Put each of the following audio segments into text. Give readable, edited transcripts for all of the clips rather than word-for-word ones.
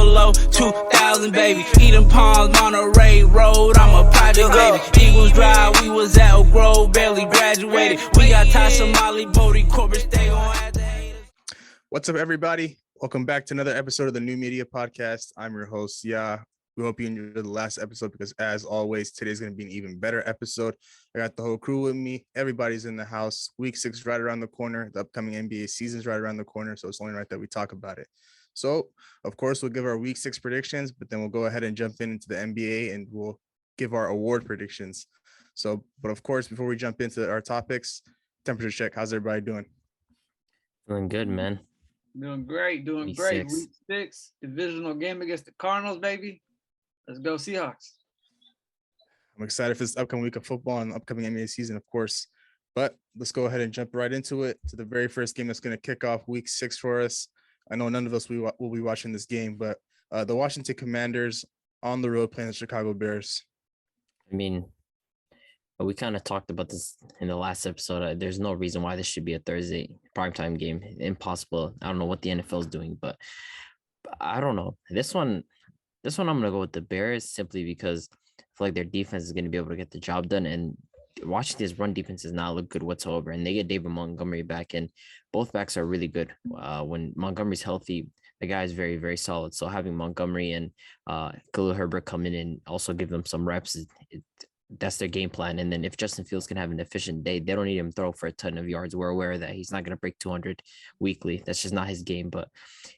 below 2,000, baby. Eating palms, Monterey Road, I'm a project baby. Eagles Drive, we was at Oak Grove, barely graduated. We got Tasha, Molly, Bodie, Corbett, stay on at the haters. What's up, everybody? Welcome back to another episode of the New Media Podcast. I'm your host, We hope you enjoyed the last episode because, as always, today's going to be an even better episode. I got the whole crew with me. Everybody's in the house. Week 6 is right around the corner. The upcoming NBA season is right around the corner, so it's only right that we talk about it. So, of course, we'll give our Week 6 predictions, but then we'll go ahead and jump into the NBA and we'll give our award predictions. So, but of course, before we jump into our topics, temperature check. How's everybody doing? Doing good, man. Doing great. Week 6. Week 6, divisional game against the Cardinals, baby. Let's go Seahawks. I'm excited for this upcoming week of football and upcoming NBA season, of course. But let's go ahead and jump right into it, to the very first game that's going to kick off Week 6 for us. I know none of us will be watching this game, but the Washington Commanders on the road playing the Chicago Bears. I mean, we kind of talked about this in the last episode. There's no reason why this should be a Thursday primetime game. Impossible. I don't know what the NFL is doing, but I don't know. This one, I'm going to go with the Bears simply because I feel like their defense is going to be able to get the job done. And Washington's run defense does not look good whatsoever. And they get David Montgomery back, and both backs are really good. When Montgomery's healthy, the guy is very, very solid. So having Montgomery and Khalil Herbert come in and also give them some reps, that's their game plan. And then if Justin Fields can have an efficient day, they don't need him to throw for a ton of yards. We're aware that he's not going to break 200 weekly. That's just not his game. But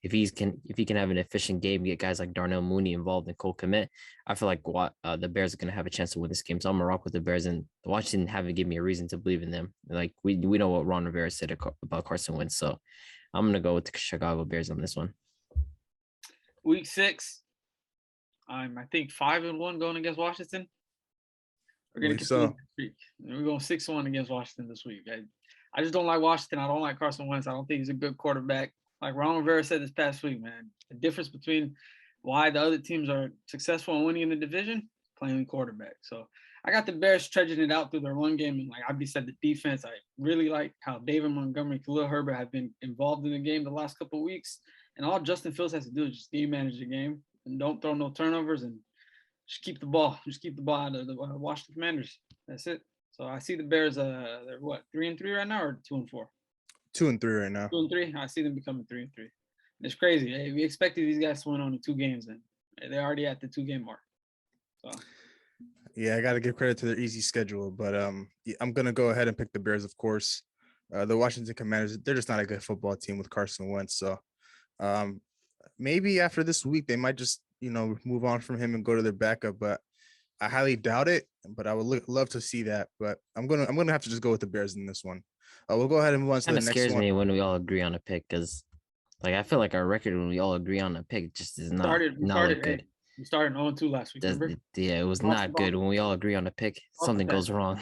if he can have an efficient game, get guys like Darnell Mooney involved and Cole Kmet, I feel like the Bears are going to have a chance to win this game. So I'm going to rock with the Bears, and Washington haven't given me a reason to believe in them. Like we know what Ron Rivera said about Carson Wentz. So I'm going to go with the Chicago Bears on this one. Week 6, I think 5-1 going against Washington. We're going to continue this week. We're going 6-1 against Washington this week. I just don't like Washington. I don't like Carson Wentz. I don't think he's a good quarterback. Like Ron Rivera said this past week, man, the difference between why the other teams are successful in winning in the division, playing quarterback. So I got the Bears trudging it out through their run game. And like Abby said, the defense, I really like how David Montgomery, Khalil Herbert have been involved in the game the last couple of weeks. And all Justin Fields has to do is just game manage the game and don't throw no turnovers and just keep the ball. Just keep the ball out of the Washington Commanders. That's it. So I see the Bears. They're what, 3-3 right now, or 2-4? 2-3 right now. 2-3. I see them becoming 3-3. It's crazy. Hey, we expected these guys to win only 2 games, and they're already at the 2-game mark. So. Yeah, I got to give credit to their easy schedule, but I'm gonna go ahead and pick the Bears, of course. The Washington Commanders, they're just not a good football team with Carson Wentz. So maybe after this week they might just move on from him and go to their backup, but I highly doubt it. But I would love to see that. But I'm gonna have to just go with the Bears in this one. We'll go ahead and move on to the next one. It scares me when we all agree on a pick, because I feel like our record when we all agree on a pick just is not good. We started 0-2 last week. Yeah, it was not good. When we all agree on a pick, something goes wrong.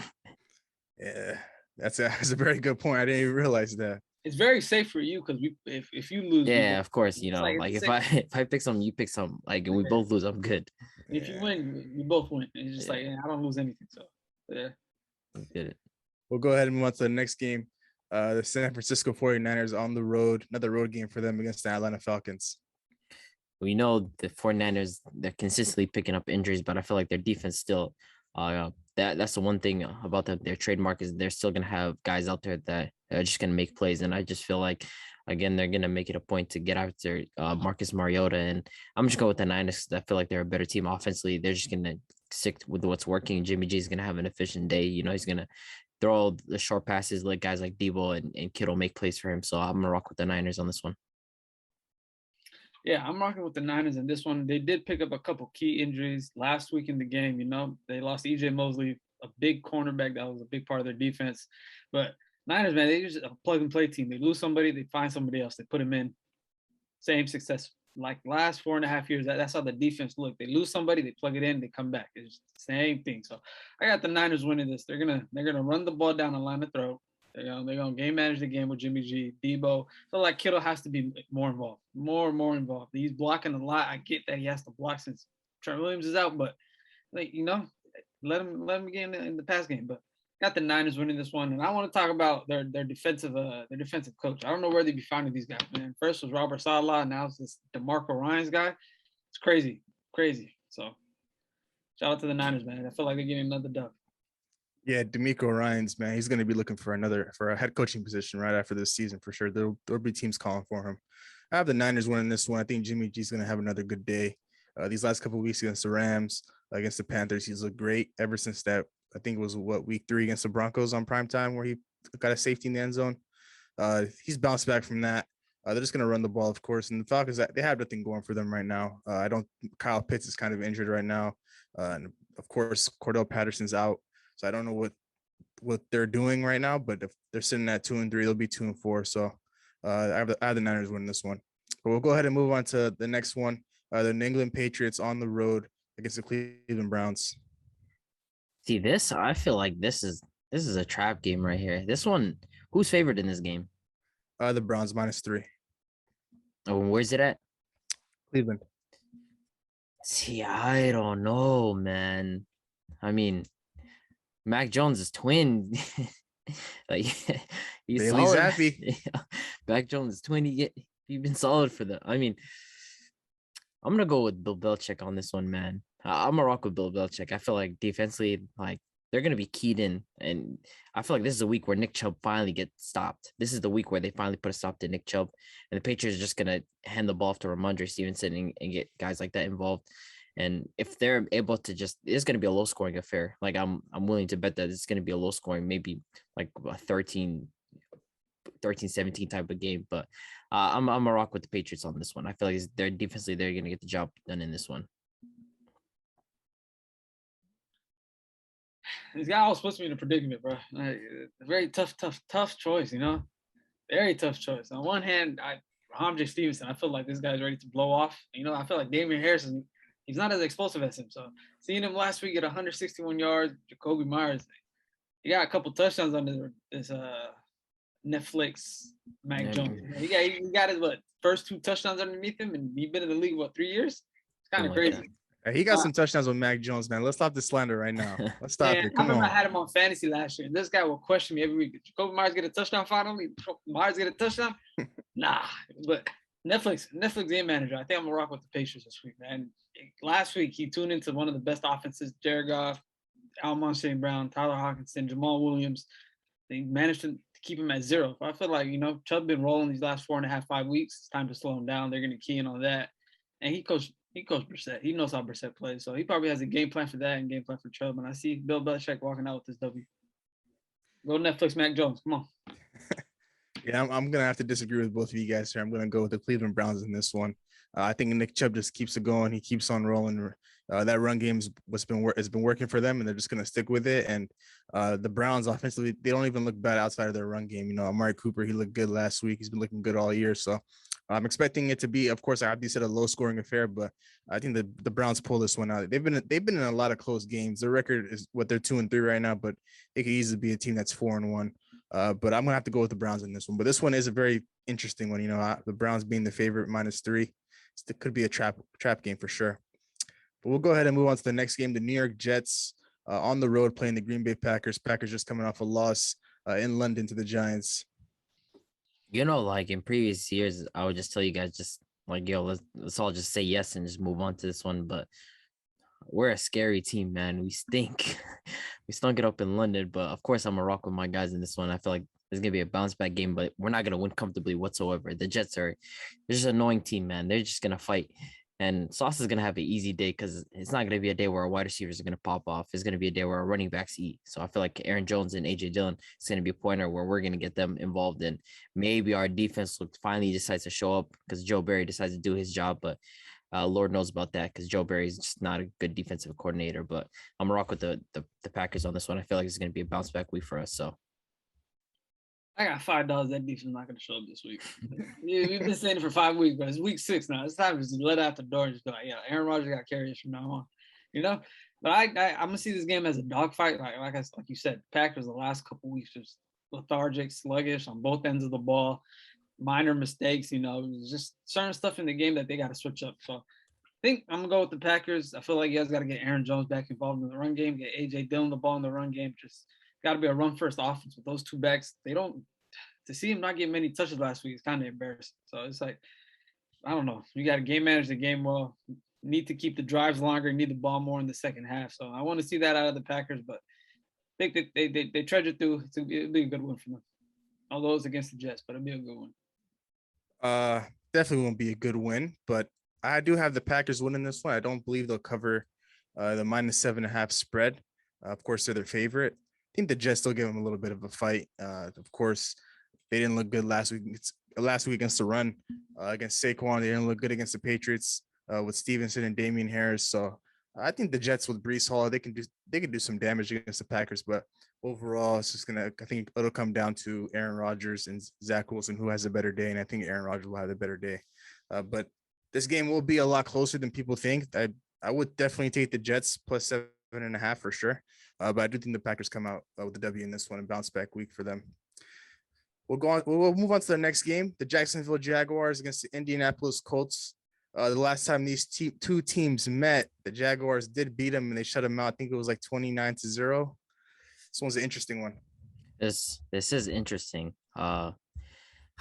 Yeah, that's a very good point. I didn't even realize that. It's very safe for you because if you lose, yeah, of course, if I pick some, you pick some, and we both lose, I'm good. If you win, we both win. It's just I don't lose anything. So yeah, did it. We'll go ahead and move on to the next game. The San Francisco 49ers on the road, another road game for them against the Atlanta Falcons. We know the 49ers, they're consistently picking up injuries, but I feel like their defense still, that's the one thing about their trademark is they're still going to have guys out there that are just going to make plays. And I just feel like, again, they're going to make it a point to get after Marcus Mariota. And I'm just going with the Niners because I feel like they're a better team offensively. They're just going to stick with what's working. Jimmy G is going to have an efficient day. He's going to throw all the short passes, let guys like Debo and Kittle make plays for him. So I'm going to rock with the Niners on this one. Yeah, I'm rocking with the Niners in this one. They did pick up a couple key injuries last week in the game. They lost E.J. Mosley, a big cornerback that was a big part of their defense. But Niners, man, they're just a plug-and-play team. They lose somebody, they find somebody else. They put them in. Same success. Like last 4.5 years, that's how the defense looked. They lose somebody, they plug it in, they come back. It's the same thing. So I got the Niners winning this. They're gonna run the ball down the line of throat. They're gonna game manage the game with Jimmy G, Debo. So like Kittle has to be more involved, more involved. He's blocking a lot. I get that he has to block since Trent Williams is out, but let him get in the pass game. But got the Niners winning this one, and I want to talk about their defensive coach. I don't know where they be finding these guys, man. First was Robert Saleh, now it's this DeMarco Ryans guy. It's crazy. So shout out to the Niners, man. I feel like they're getting another dub. Yeah, D'Amico Ryans, man, he's going to be looking for a head coaching position right after this season for sure. There'll be teams calling for him. I have the Niners winning this one. I think Jimmy G's going to have another good day. These last couple of weeks against the Rams, against the Panthers, he's looked great ever since that. I think it was week 3 against the Broncos on primetime where he got a safety in the end zone. He's bounced back from that. They're just going to run the ball, of course. And the Falcons, they have nothing going for them right now. Kyle Pitts is kind of injured right now. And of course, Cordell Patterson's out. So I don't know what they're doing right now, but if they're sitting at 2-3, they'll be 2-4. So I have the Niners winning this one. But we'll go ahead and move on to the next one. The New England Patriots on the road against the Cleveland Browns. See this? I feel like this is a trap game right here. This one, who's favored in this game? The Browns -3. Oh, where's it at? Cleveland. See, I don't know, man. I mean, Mac Jones is twin. Like he's Bailey's solid. happy. Mac Jones is twin. He's been solid for the. I mean, I'm gonna go with Bill Belichick on this one, man. I'm gonna rock with Bill Belichick. I feel like defensively, like they're gonna be keyed in, and I feel like this is a week where Nick Chubb finally gets stopped. This is the week where they finally put a stop to Nick Chubb, and the Patriots are just gonna hand the ball off to Ramondre Stevenson and get guys like that involved. And if they're able to it's going to be a low scoring affair. Like I'm willing to bet that it's going to be a low scoring, maybe like a 13-17 type of game. But I'm a rock with the Patriots on this one. I feel like they're defensively, they're going to get the job done in this one. This guy always puts me in a predicament, bro. Like, a very tough choice, you know? Very tough choice. On one hand, Ramondre Stevenson, I feel like this guy's ready to blow off. You know, I feel like Damian Harrison, he's not as explosive as him. So seeing him last week at 161 yards, Jacoby Myers, he got a couple touchdowns under this Netflix Mac Jones. He got his first 2 touchdowns underneath him, and he's been in the league 3 years. It's kind of crazy. He got some touchdowns with Mac Jones, man. Let's stop the slander right now. Let's stop it. Come on. I had him on fantasy last year, and this guy will question me every week. Did Jacoby Myers get a touchdown finally? Myers get a touchdown? Nah. But Netflix game manager, I think I'm gonna rock with the Patriots this week, man. Last week he tuned into one of the best offenses: Jared Goff, Almon St. Brown, Tyler Hawkinson, Jamal Williams. They managed to keep him at 0. I feel like, you know, Chubb been rolling these last 4.5, 5 weeks. It's time to slow him down. They're gonna key in on that. And he coached Brissett. He knows how Brissett plays, so he probably has a game plan for that and game plan for Chubb. And I see Bill Belichick walking out with this W. Go Netflix, Mac Jones. Come on. Yeah, I'm gonna have to disagree with both of you guys here. I'm gonna go with the Cleveland Browns in this one. I think Nick Chubb just keeps it going. He keeps on rolling. That run game's has been working for them, and they're just gonna stick with it. And the Browns offensively, they don't even look bad outside of their run game. You know, Amari Cooper, he looked good last week. He's been looking good all year. So I'm expecting it to be, of course, I have said a low scoring affair, but I think the Browns pull this one out. They've been in a lot of close games. Their record is they're 2-3 right now, but it could easily be a team that's 4-1. But I'm gonna have to go with the Browns in this one. But this one is a very interesting one. You know, the Browns being the favorite -3. It could be a trap game for sure. But we'll go ahead and move on to the next game. The New York Jets on the road playing the Green Bay Packers. Packers just coming off a loss in London to the Giants. You know, like in previous years, I would just tell you guys just like, yo, let's all just say yes and just move on to this one. But we're a scary team, man. We stink. We stunk it up in London. But of course, I'm a rock with my guys in this one. I feel like it's gonna be a bounce back game, but we're not gonna win comfortably whatsoever. The Jets they're just an annoying team, man. They're just gonna fight. And Sauce is going to have an easy day because it's not going to be a day where our wide receivers are going to pop off. It's going to be a day where our running backs eat. So I feel like Aaron Jones and A.J. Dillon is going to be a pointer where we're going to get them involved in. Maybe our defense finally decides to show up because Joe Barry decides to do his job. But Lord knows about that because Joe Barry is just not a good defensive coordinator. But I'm going to rock with the Packers on this one. I feel like it's going to be a bounce back week for us. So I got $5 that defense is not going to show up this week. We've been saying it for 5 weeks, but it's week 6 now. It's time to just let out the door and just be like, yeah, Aaron Rodgers got to carry us from now on, you know? But I'm going to see this game as a dogfight. Like you said, Packers the last couple weeks just lethargic, sluggish on both ends of the ball, minor mistakes, you know, just certain stuff in the game that they got to switch up. So I think I'm going to go with the Packers. I feel like you guys got to get Aaron Jones back involved in the run game, get A.J. Dillon the ball in the run game, just got to be a run-first offense with those two backs. To see him not get many touches last week is kind of embarrassing. So it's like, I don't know. You got to game manage the game well. need to keep the drives longer, need the ball more in the second half. So I want to see that out of the Packers, but I think that they trudge it through. It'll be a good win for them. Although it's against the Jets, but it'll be a good one. Definitely won't be a good win, but I do have the Packers winning this one. I don't believe they'll cover the -7.5 spread. Of course, they're their favorite. I think the Jets still give them a little bit of a fight. Of course, they didn't look good last week. Last week against the run, against Saquon, they didn't look good against the Patriots with Stevenson and Damian Harris. So I think the Jets with Breece Hall, they can do some damage against the Packers. But overall, it's just I think it'll come down to Aaron Rodgers and Zach Wilson, who has a better day, and I think Aaron Rodgers will have a better day. But this game will be a lot closer than people think. I would definitely take the Jets plus 7.5 for sure. But I do think the Packers come out with the W in this one and bounce back week for them. We'll move on to the next game, the Jacksonville Jaguars against the Indianapolis Colts. The last time these two teams met, the Jaguars did beat them and they shut them out. I think it was like 29-0. This one's an interesting one. This is interesting. I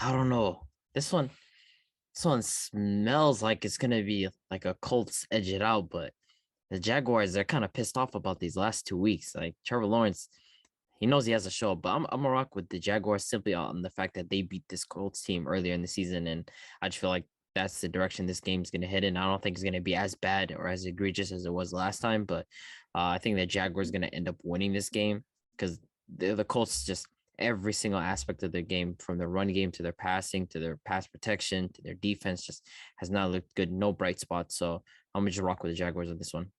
don't know. This one smells like it's gonna be like a Colts edge it out, but the Jaguars, they're kind of pissed off about these last 2 weeks. Like Trevor Lawrence, he knows he has a show, but I'm gonna rock with the Jaguars simply on the fact that they beat this Colts team earlier in the season, and I just feel like that's the direction this game is gonna head in. I don't think it's gonna be as bad or as egregious as it was last time, but I think the Jaguars gonna end up winning this game because the Colts just every single aspect of their game, from their run game to their passing to their pass protection to their defense, just has not looked good. No bright spots. So I'm gonna just rock with the Jaguars on this one.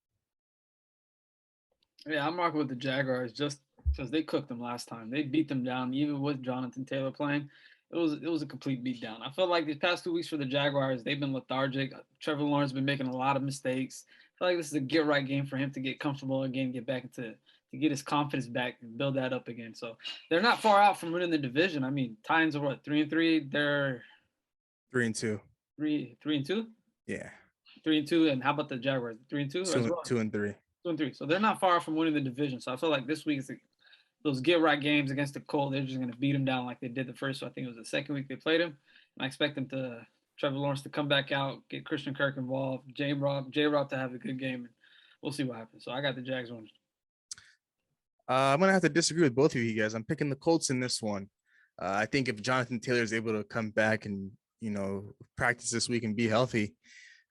Yeah, I'm rocking with the Jaguars just because they cooked them last time. They beat them down, even with Jonathan Taylor playing. It was a complete beatdown. I feel like these past 2 weeks for the Jaguars, they've been lethargic. Trevor Lawrence has been making a lot of mistakes. I feel like this is a get right game for him to get comfortable again, get back to get his confidence back and build that up again. So they're not far out from winning the division. I mean, Titans are what, 3-3? They're 3-2. 3-2? Yeah. 3-2. And how about the Jaguars? 3-2? 2-3. 2-3. So they're not far from winning the division. So I feel like this week is those get right games against the Colts. They're just going to beat them down like they did the first. So I think it was the second week they played him. And I expect Trevor Lawrence to come back out, get Christian Kirk involved, J-Rob to have a good game. And we'll see what happens. So I got the Jags winning. I'm going to have to disagree with both of you guys. I'm picking the Colts in this one. I think if Jonathan Taylor is able to come back and, practice this week and be healthy,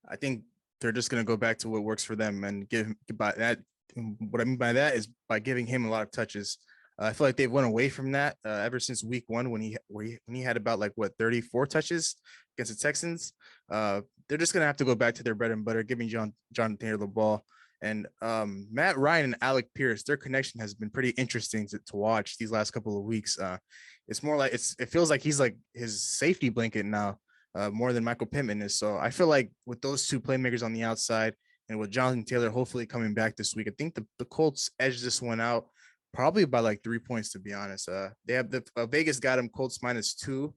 I think they're just going to go back to what works for them and by that. What I mean by that is by giving him a lot of touches. I feel like they've went away from that ever since week one when he had about 34 touches against the Texans. They're just going to have to go back to their bread and butter, giving Jonathan Taylor the ball. And Matt Ryan and Alec Pierce, their connection has been pretty interesting to watch these last couple of weeks. It's more like it feels like he's like his safety blanket now, more than Michael Pittman is. So I feel like with those two playmakers on the outside and with Jonathan Taylor hopefully coming back this week, I think the Colts edge this one out probably by 3 points, to be honest. They have Vegas got them Colts -2.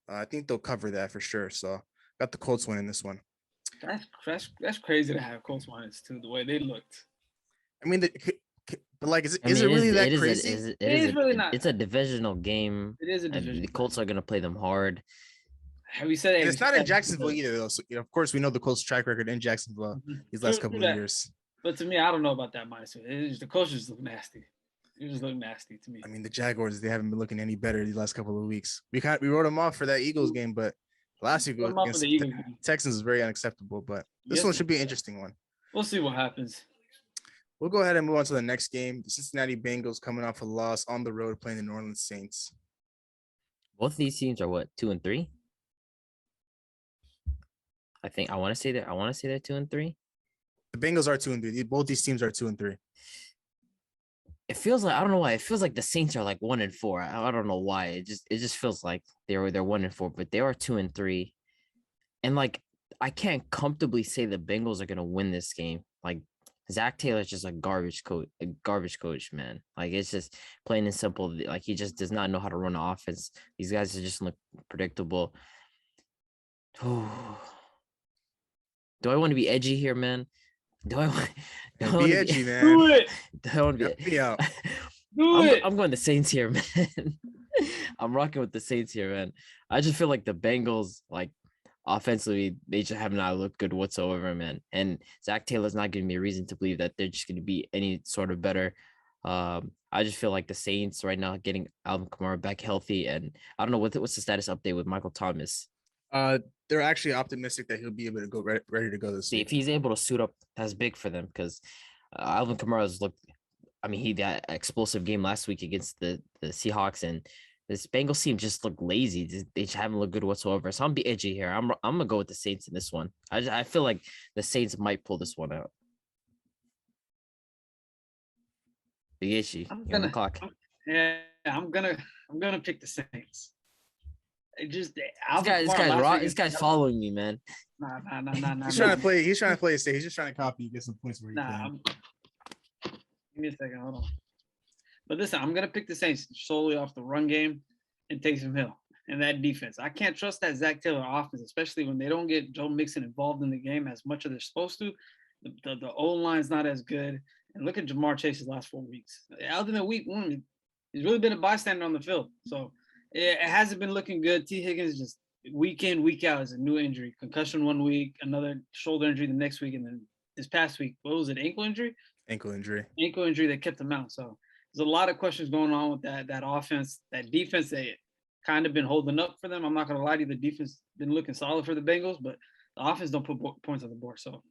I think they'll cover that for sure. So got the Colts winning this one. That's crazy to have Colts -2 the way they looked. I mean, is it really that crazy? It is really not. It's a divisional game. It is a division. The Colts are going to play them hard. Have we said it's not in Jacksonville either, though. So, of course, we know the Colts' track record in Jacksonville these last couple of years. But to me, I don't know about that -2. The Colts just look nasty. It just look nasty to me. I mean, the Jaguars, they haven't been looking any better these last couple of weeks. We wrote them off for that Eagles game, but last week against the Texans was very unacceptable. But this one should be an interesting one. We'll see what happens. We'll go ahead and move on to the next game. The Cincinnati Bengals coming off a loss on the road playing the New Orleans Saints. Both of these teams are what, 2-3? I want to say they're 2-3. The Bengals are 2-3. Both these teams are 2-3. It feels like, I don't know why, it feels like the Saints are 1-4. I don't know why. It just feels like they're 1-4, but they are 2-3. And I can't comfortably say the Bengals are gonna win this game. Zach Taylor's just a garbage coach, man. It's just plain and simple. He just does not know how to run an offense. These guys just look predictable. Do I want to be edgy here, man? Do I want to be edgy, man? Do it. Do I want to be out? Do it. I'm going the Saints here, man. I'm rocking with the Saints here, man. I just feel like the Bengals, offensively, they just have not looked good whatsoever, man. And Zach Taylor's not giving me a reason to believe that they're just going to be any sort of better. I just feel like the Saints right now getting Alvin Kamara back healthy, and I don't know what's the status update with Michael Thomas. They're actually optimistic that he'll be able to go ready to go this See, week. if he's able to suit up, that's big for them because Alvin Kamara's looked. I mean, he got an explosive game last week against the Seahawks, and this Bengals team just looked lazy. They just haven't looked good whatsoever. So I'm be edgy here. I'm gonna go with the Saints in this one. I feel like the Saints might pull this one out. Big itchy. I'm You're on the gonna, clock. I'm gonna pick the Saints. It just This guy's following me, man. Nah. He's trying to play. He's trying to play it safe. He's just trying to copy and get some points where he can. Give me a second. Hold on. But listen, I'm gonna pick the Saints solely off the run game and Taysom Hill and that defense. I can't trust that Zach Taylor offense, especially when they don't get Joe Mixon involved in the game as much as they're supposed to. The O line's not as good. And look at Jamar Chase's last 4 weeks. Other than week 1, he's really been a bystander on the field. So it hasn't been looking good. T. Higgins just week in, week out is a new injury. Concussion 1 week, another shoulder injury the next week, and then this past week, what was it, ankle injury? Ankle injury that kept him out. So there's a lot of questions going on with that offense. That defense, they kind of been holding up for them. I'm not going to lie to you. The defense been looking solid for the Bengals, but the offense don't put points on the board. So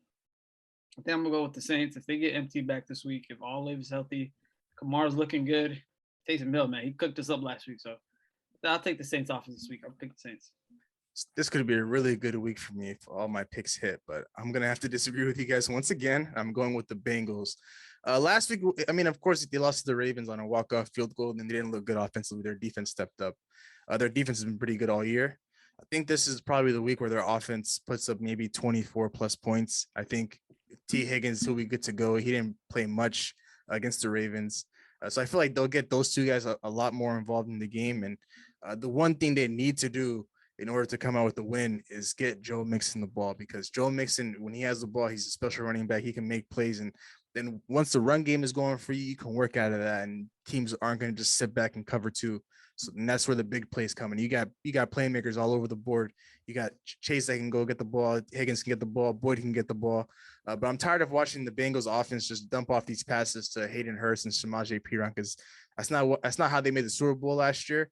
I think I'm going to go with the Saints. If they get MT back this week, if Olive is healthy, Kamara's looking good. Taysom Hill, man, he cooked us up last week. So I'll take the Saints off this week. I'll pick the Saints. This could be a really good week for me if all my picks hit, but I'm going to have to disagree with you guys once again. I'm going with the Bengals. Last week, I mean, of course, they lost to the Ravens on a walk-off field goal, and they didn't look good offensively. Their defense stepped up. Their defense has been pretty good all year. I think this is probably the week where their offense puts up maybe 24 plus points. I think T. Higgins will be good to go. He didn't play much against the Ravens. So I feel like they'll get those two guys a lot more involved in the game. And the one thing they need to do in order to come out with the win is get Joe Mixon the ball, because Joe Mixon, when he has the ball, he's a special running back. He can make plays. And then once the run game is going for you, you can work out of that, and teams aren't going to just sit back and cover two. So and that's where the big plays come in. You got playmakers all over the board. You got Chase that can go get the ball. Higgins can get the ball. Boyd can get the ball. But I'm tired of watching the Bengals offense just dump off these passes to Hayden Hurst and Samaje Perine, because that's not how they made the Super Bowl last year.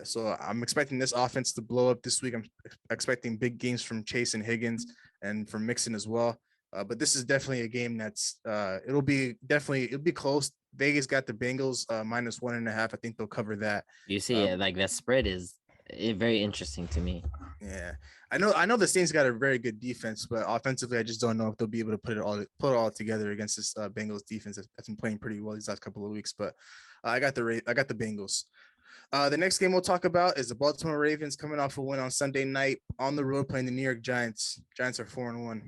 So I'm expecting this offense to blow up this week. I'm expecting big games from Chase and Higgins and from Mixon as well. But this is definitely a game that's it'll be close. Vegas got the Bengals -1.5. I think they'll cover that. You see, like that spread is very interesting to me. Yeah, I know the Saints got a very good defense, but offensively, I just don't know if they'll be able to put it all together against this Bengals defense that's been playing pretty well these last couple of weeks. But I got the Bengals. The next game we'll talk about is the Baltimore Ravens coming off a win on Sunday night on the road playing the New York Giants. Giants are 4-1.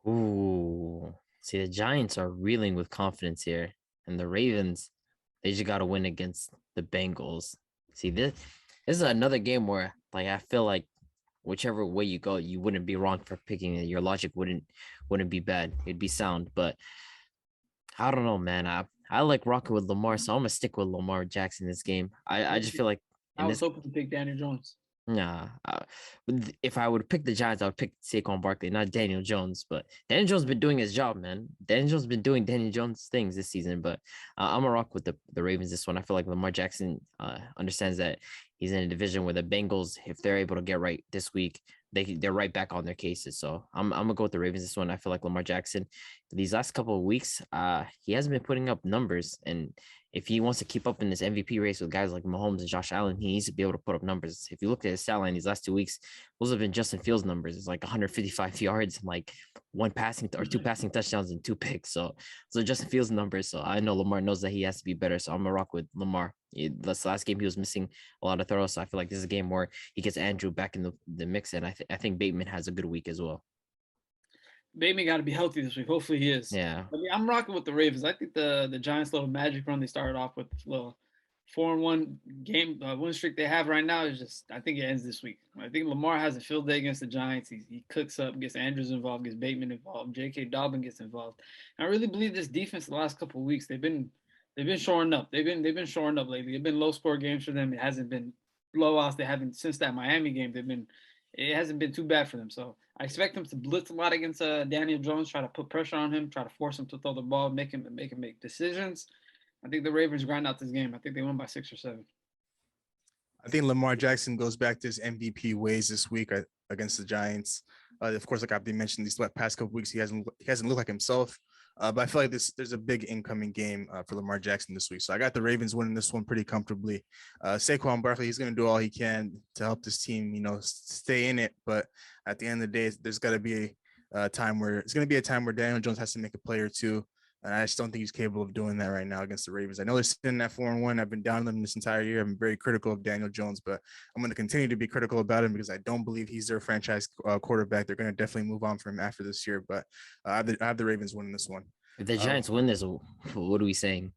Ooh, see, the Giants are reeling with confidence here, and the Ravens, they just got to win against the Bengals. See, this is another game where, like, I feel like whichever way you go, you wouldn't be wrong for picking it. Your logic wouldn't be bad. It'd be sound, but I don't know, man. I like rocking with Lamar, so I'm gonna stick with Lamar Jackson this game. I just feel like I was hoping to pick Daniel Jones. Nah, if I would pick the Giants, I would pick Saquon Barkley, not Daniel Jones. But Daniel Jones been doing his job, man. Daniel Jones been doing Daniel Jones things this season. But I'm gonna rock with the Ravens this one. I feel like Lamar Jackson understands that he's in a division where the Bengals, if they're able to get right this week, they're right back on their cases. So I'm gonna go with the Ravens this one. I feel like Lamar Jackson, these last couple of weeks, he hasn't been putting up numbers, and if he wants to keep up in this MVP race with guys like Mahomes and Josh Allen, he needs to be able to put up numbers. If you look at his stat line these last 2 weeks, those have been Justin Fields numbers. It's like 155 yards, and like two passing touchdowns and 2 picks. So Justin Fields numbers. So I know Lamar knows that he has to be better. So I'm gonna rock with Lamar. This last game he was missing a lot of throws. So I feel like this is a game where he gets Andrew back in the mix, and I think Bateman has a good week as well. Bateman got to be healthy this week. Hopefully he is. Yeah. I mean, I'm rocking with the Ravens. I think the Giants' little magic run they started off with, little 4-1 game win streak they have right now is just, I think it ends this week. I think Lamar has a field day against the Giants. He cooks up, gets Andrews involved, gets Bateman involved, J.K. Dobbin gets involved. And I really believe this defense the last couple of weeks they've been shoring up. They've been shoring up lately. It's been low score games for them. It hasn't been blowouts. They haven't since that Miami game. it hasn't been too bad for them. So I expect them to blitz a lot against Daniel Jones, try to put pressure on him, try to force him to throw the ball, make him make decisions. I think the Ravens grind out this game. I think they win by 6 or 7. I think Lamar Jackson goes back to his MVP ways this week against the Giants. Of course, like I've been mentioning, these past couple weeks, he hasn't looked like himself. But I feel like there's a big incoming game for Lamar Jackson this week. So I got the Ravens winning this one pretty comfortably. Saquon Barkley, he's going to do all he can to help this team, stay in it. But at the end of the day, there's got to be a time where Daniel Jones has to make a play or two. And I just don't think he's capable of doing that right now against the Ravens. I know they're sitting at 4-1. I've been down on them this entire year. I'm very critical of Daniel Jones, but I'm going to continue to be critical about him because I don't believe he's their franchise quarterback. They're going to definitely move on from him after this year, but I have the Ravens winning this one. If the Giants win this, what are we saying?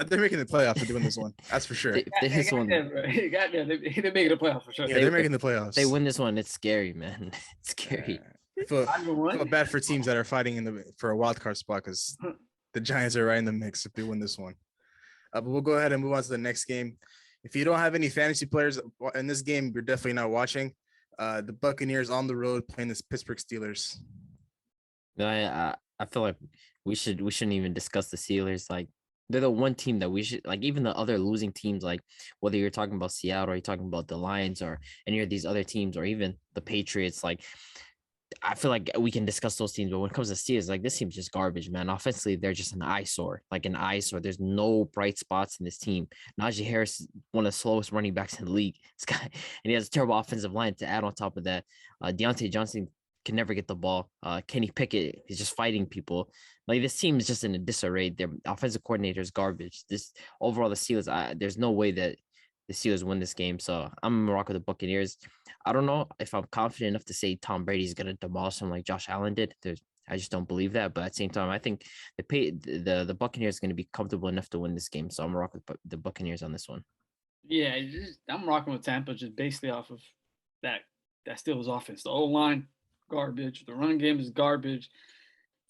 They're making the playoffs if they win this one. That's for sure. They're making the playoffs for sure. Yeah, they're making the playoffs. They win this one. It's scary, man. It's scary. I feel bad for teams that are fighting for a wild card spot because the Giants are right in the mix if they win this one. But we'll go ahead and move on to the next game. If you don't have any fantasy players in this game, you're definitely not watching. The Buccaneers on the road playing the Pittsburgh Steelers. No, I feel like we shouldn't even discuss the Steelers. Like, they're the one team that we should, like, even the other losing teams, like whether you're talking about Seattle or you're talking about the Lions or any of these other teams or even the Patriots, like, I feel like we can discuss those teams, but when it comes to Steelers, like, this team's just garbage, man. Offensively, they're just an eyesore. There's no bright spots in this team. Najee Harris is one of the slowest running backs in the league. This guy, and he has a terrible offensive line to add on top of that. Deontay Johnson can never get the ball. Kenny Pickett is just fighting people. Like, this team is just in a disarray. Their offensive coordinator is garbage. The Steelers, there's no way that the Steelers win this game. So I'm gonna rock with the Buccaneers. I don't know if I'm confident enough to say Tom Brady's gonna demolish him like Josh Allen did. I just don't believe that. But at the same time, I think the Buccaneers are gonna be comfortable enough to win this game. So I'm rocking with the Buccaneers on this one. Yeah, I'm rocking with Tampa just basically off of that Steelers offense. The O-line, garbage. The run game is garbage.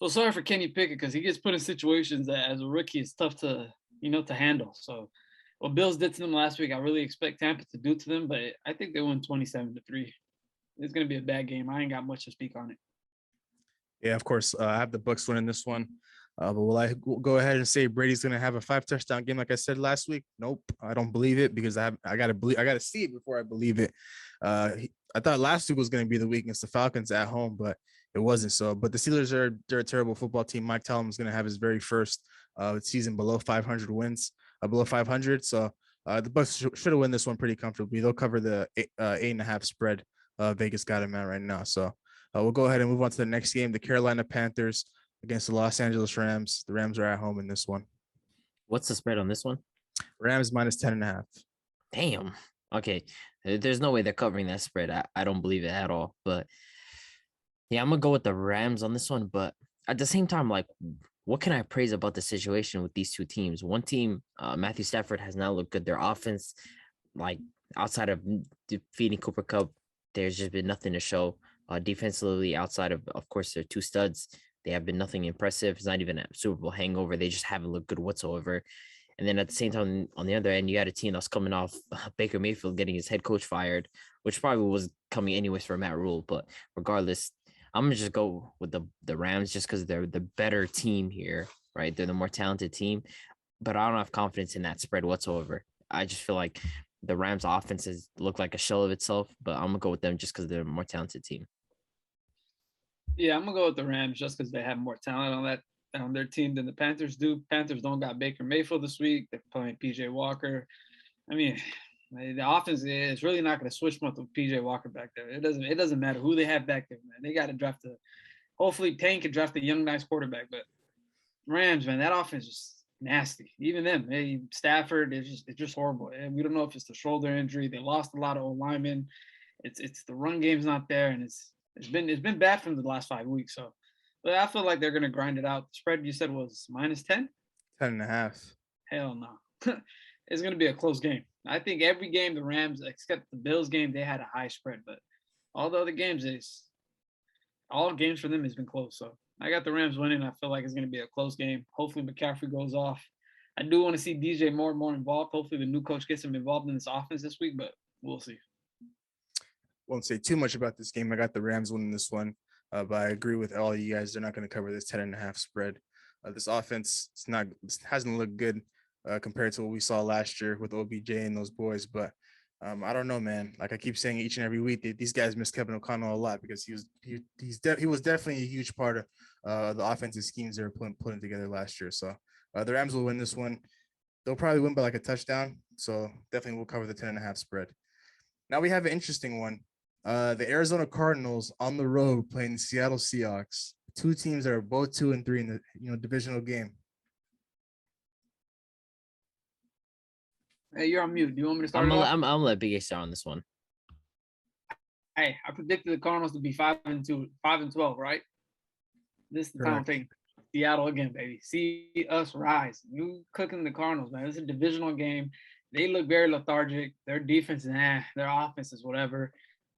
So sorry for Kenny Pickett because he gets put in situations that as a rookie it's tough to handle. So what Bills did to them last week, I really expect Tampa to do to them, but I think they win 27-3. It's going to be a bad game. I ain't got much to speak on it. Yeah, of course. I have the Bucs winning this one. But will I go ahead and say Brady's going to have a 5-touchdown game like I said last week? Nope, I don't believe it because I got to see it before I believe it. I thought last week was going to be the week against the Falcons at home, but it wasn't so. But the Steelers they're a terrible football team. Mike Tomlin is going to have his very first season below 500 wins. Below 500. So the Bucs should have won this one pretty comfortably. They'll cover the 8.5 spread. Vegas got him at right now. So we'll go ahead and move on to the next game. The Carolina Panthers against the Los Angeles Rams. The Rams are at home in this one. What's the spread on this one? Rams minus 10.5. Damn. Okay. There's no way they're covering that spread. I don't believe it at all. But yeah, I'm gonna go with the Rams on this one. But at the same time, like, what can I praise about the situation with these two teams? One team, Matthew Stafford has not looked good. Their offense, like, outside of defeating Cooper Kupp, there's just been nothing to show. Defensively, outside of course, their two studs, they have been nothing impressive. It's not even a Super Bowl hangover. They just haven't looked good whatsoever. And then at the same time, on the other end, you had a team that's coming off Baker Mayfield getting his head coach fired, which probably was coming anyways for Matt Rule. But regardless, I'm going to just go with the Rams just because they're the better team here, right? They're the more talented team, but I don't have confidence in that spread whatsoever. I just feel like the Rams offense has looked like a shell of itself, but I'm going to go with them just because they're a more talented team. Yeah, I'm going to go with the Rams just because they have more talent on their team than the Panthers do. Panthers don't got Baker Mayfield this week. They're playing P.J. Walker. I mean, the offense is really not going to switch much with P.J. Walker back there. It doesn't matter who they have back there, man. They got to draft hopefully Payne can draft a young, nice quarterback. But Rams, man, that offense is nasty. Even them, Stafford is just horrible. And we don't know if it's the shoulder injury. They lost a lot of old linemen. It's the run game's not there, and it's been bad from the last 5 weeks. So, but I feel like they're going to grind it out. The spread you said was minus 10? 10.5. Hell no. It's going to be a close game. I think every game the Rams, except the Bills game, they had a high spread. But all the other games, all games for them has been close. So I got the Rams winning. I feel like it's going to be a close game. Hopefully McCaffrey goes off. I do want to see DJ more involved. Hopefully the new coach gets him involved in this offense this week, but we'll see. won't say too much about this game. I got the Rams winning this one, but I agree with all of you guys. They're not going to cover this 10.5 spread. This offense hasn't looked good compared to what we saw last year with OBJ and those boys. But I don't know, man. Like I keep saying each and every week, these guys miss Kevin O'Connell a lot because he was definitely a huge part of the offensive schemes they were putting together last year. So the Rams will win this one. They'll probably win by like a touchdown. So definitely we'll cover the 10.5 spread. Now we have an interesting one. The Arizona Cardinals on the road playing the Seattle Seahawks. Two teams that are both 2-3 in the divisional game. Hey, you're on mute. Do you want me to start? I'm gonna let Big A start on this one. Hey, I predicted the Cardinals to be 5-2, 5-12, right? This is the final thing. Seattle again, baby. See us rise. You cooking the Cardinals, man. This is a divisional game. They look very lethargic. Their defense is their offense is whatever.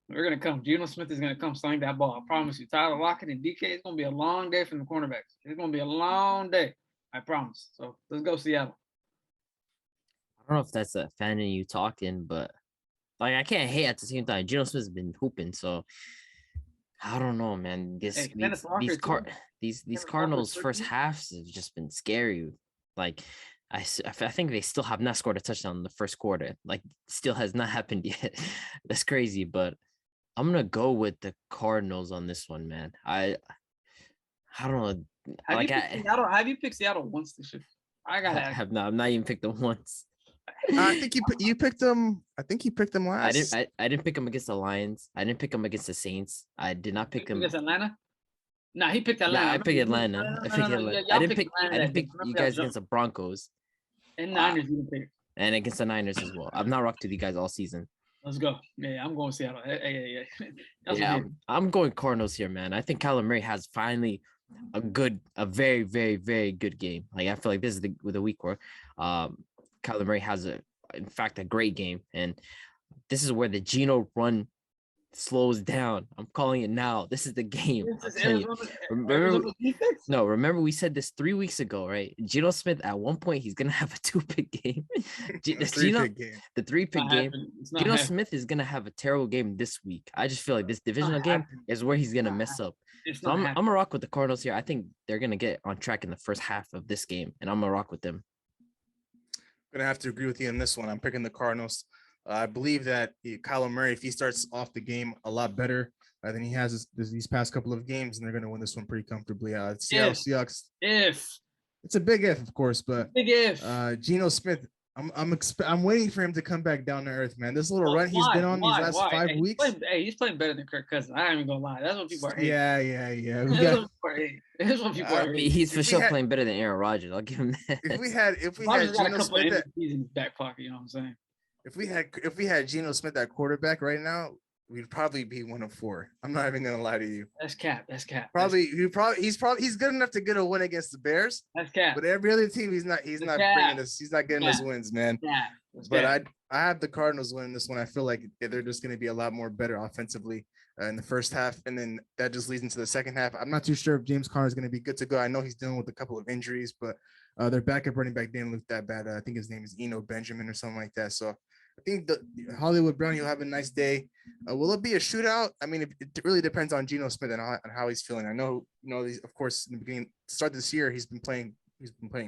We're gonna come. Geno Smith is gonna come sling that ball. I promise you. Tyler Lockett and DK, it's gonna be a long day from the cornerbacks. It's gonna be a long day. I promise. So let's go Seattle. I don't know if that's a fan of you talking, but like I can't hate at the same time. Geno Smith's been hooping, so I don't know, man. These Cardinals first halves have just been scary. Like I think they still have not scored a touchdown in the first quarter. Like still has not happened yet. That's crazy, but I'm gonna go with the Cardinals on this one, man. I don't know. Have you picked Seattle once this year? I have not. I'm not even picked them once. I think you picked them. I think you picked them last. I didn't pick them against the Lions. I didn't pick them against the Saints. I did not pick them against Atlanta. No, he picked Atlanta. Yeah, I picked Atlanta. I didn't pick you guys against the Broncos. And Niners, you pick. And against the Niners as well. I've not rocked with you guys all season. Let's go. Yeah, I'm going Seattle. Yeah, I'm going Cardinals here, man. I think Kyler Murray has finally a very, very, very good game. Like I feel like this is the week where Kyler Murray has in fact a great game, and this is where the Geno run slows down. I'm calling it now. This is the game. Remember we said this 3 weeks ago, right? Geno Smith at one point he's gonna have a 2-pick game. The 3-pick game. Geno Smith is gonna have a terrible game this week. I just feel like this divisional game is where he's gonna mess up. So I'm gonna rock with the Cardinals here. I think they're gonna get on track in the first half of this game, and I'm gonna rock with them. I'm gonna have to agree with you on this one. I'm picking the Cardinals. I believe that Kyler Murray, if he starts off the game a lot better than he has these past couple of games, and they're going to win this one pretty comfortably. Seattle Seahawks. It's a big if, of course, but big if. Geno Smith, I'm waiting for him to come back down to earth, man. This little run he's been on these last 5 weeks. He's playing better than Kirk Cousins. I ain't even gonna lie. That's what people are hating. Yeah. That's what people are hating. He's for sure playing better than Aaron Rodgers. I'll give him that. If we had Geno Smith in his back pocket, you know what I'm saying? If we had Geno Smith at quarterback right now, we'd probably be 1-4. I'm not even gonna lie to you. That's cap. He's good enough to get a win against the Bears. That's cap. But every other team, he's not getting us wins, man. But I have the Cardinals winning this one. I feel like they're just gonna be a lot more better offensively in the first half, and then that just leads into the second half. I'm not too sure if James Conner is gonna be good to go. I know he's dealing with a couple of injuries, but their backup running back didn't look that bad. I think his name is Eno Benjamin or something like that. So I think the Hollywood Brown, you'll have a nice day. Will it be a shootout? I mean, it really depends on Geno Smith and how he's feeling. I know, of course, in the beginning, start this year, he's been playing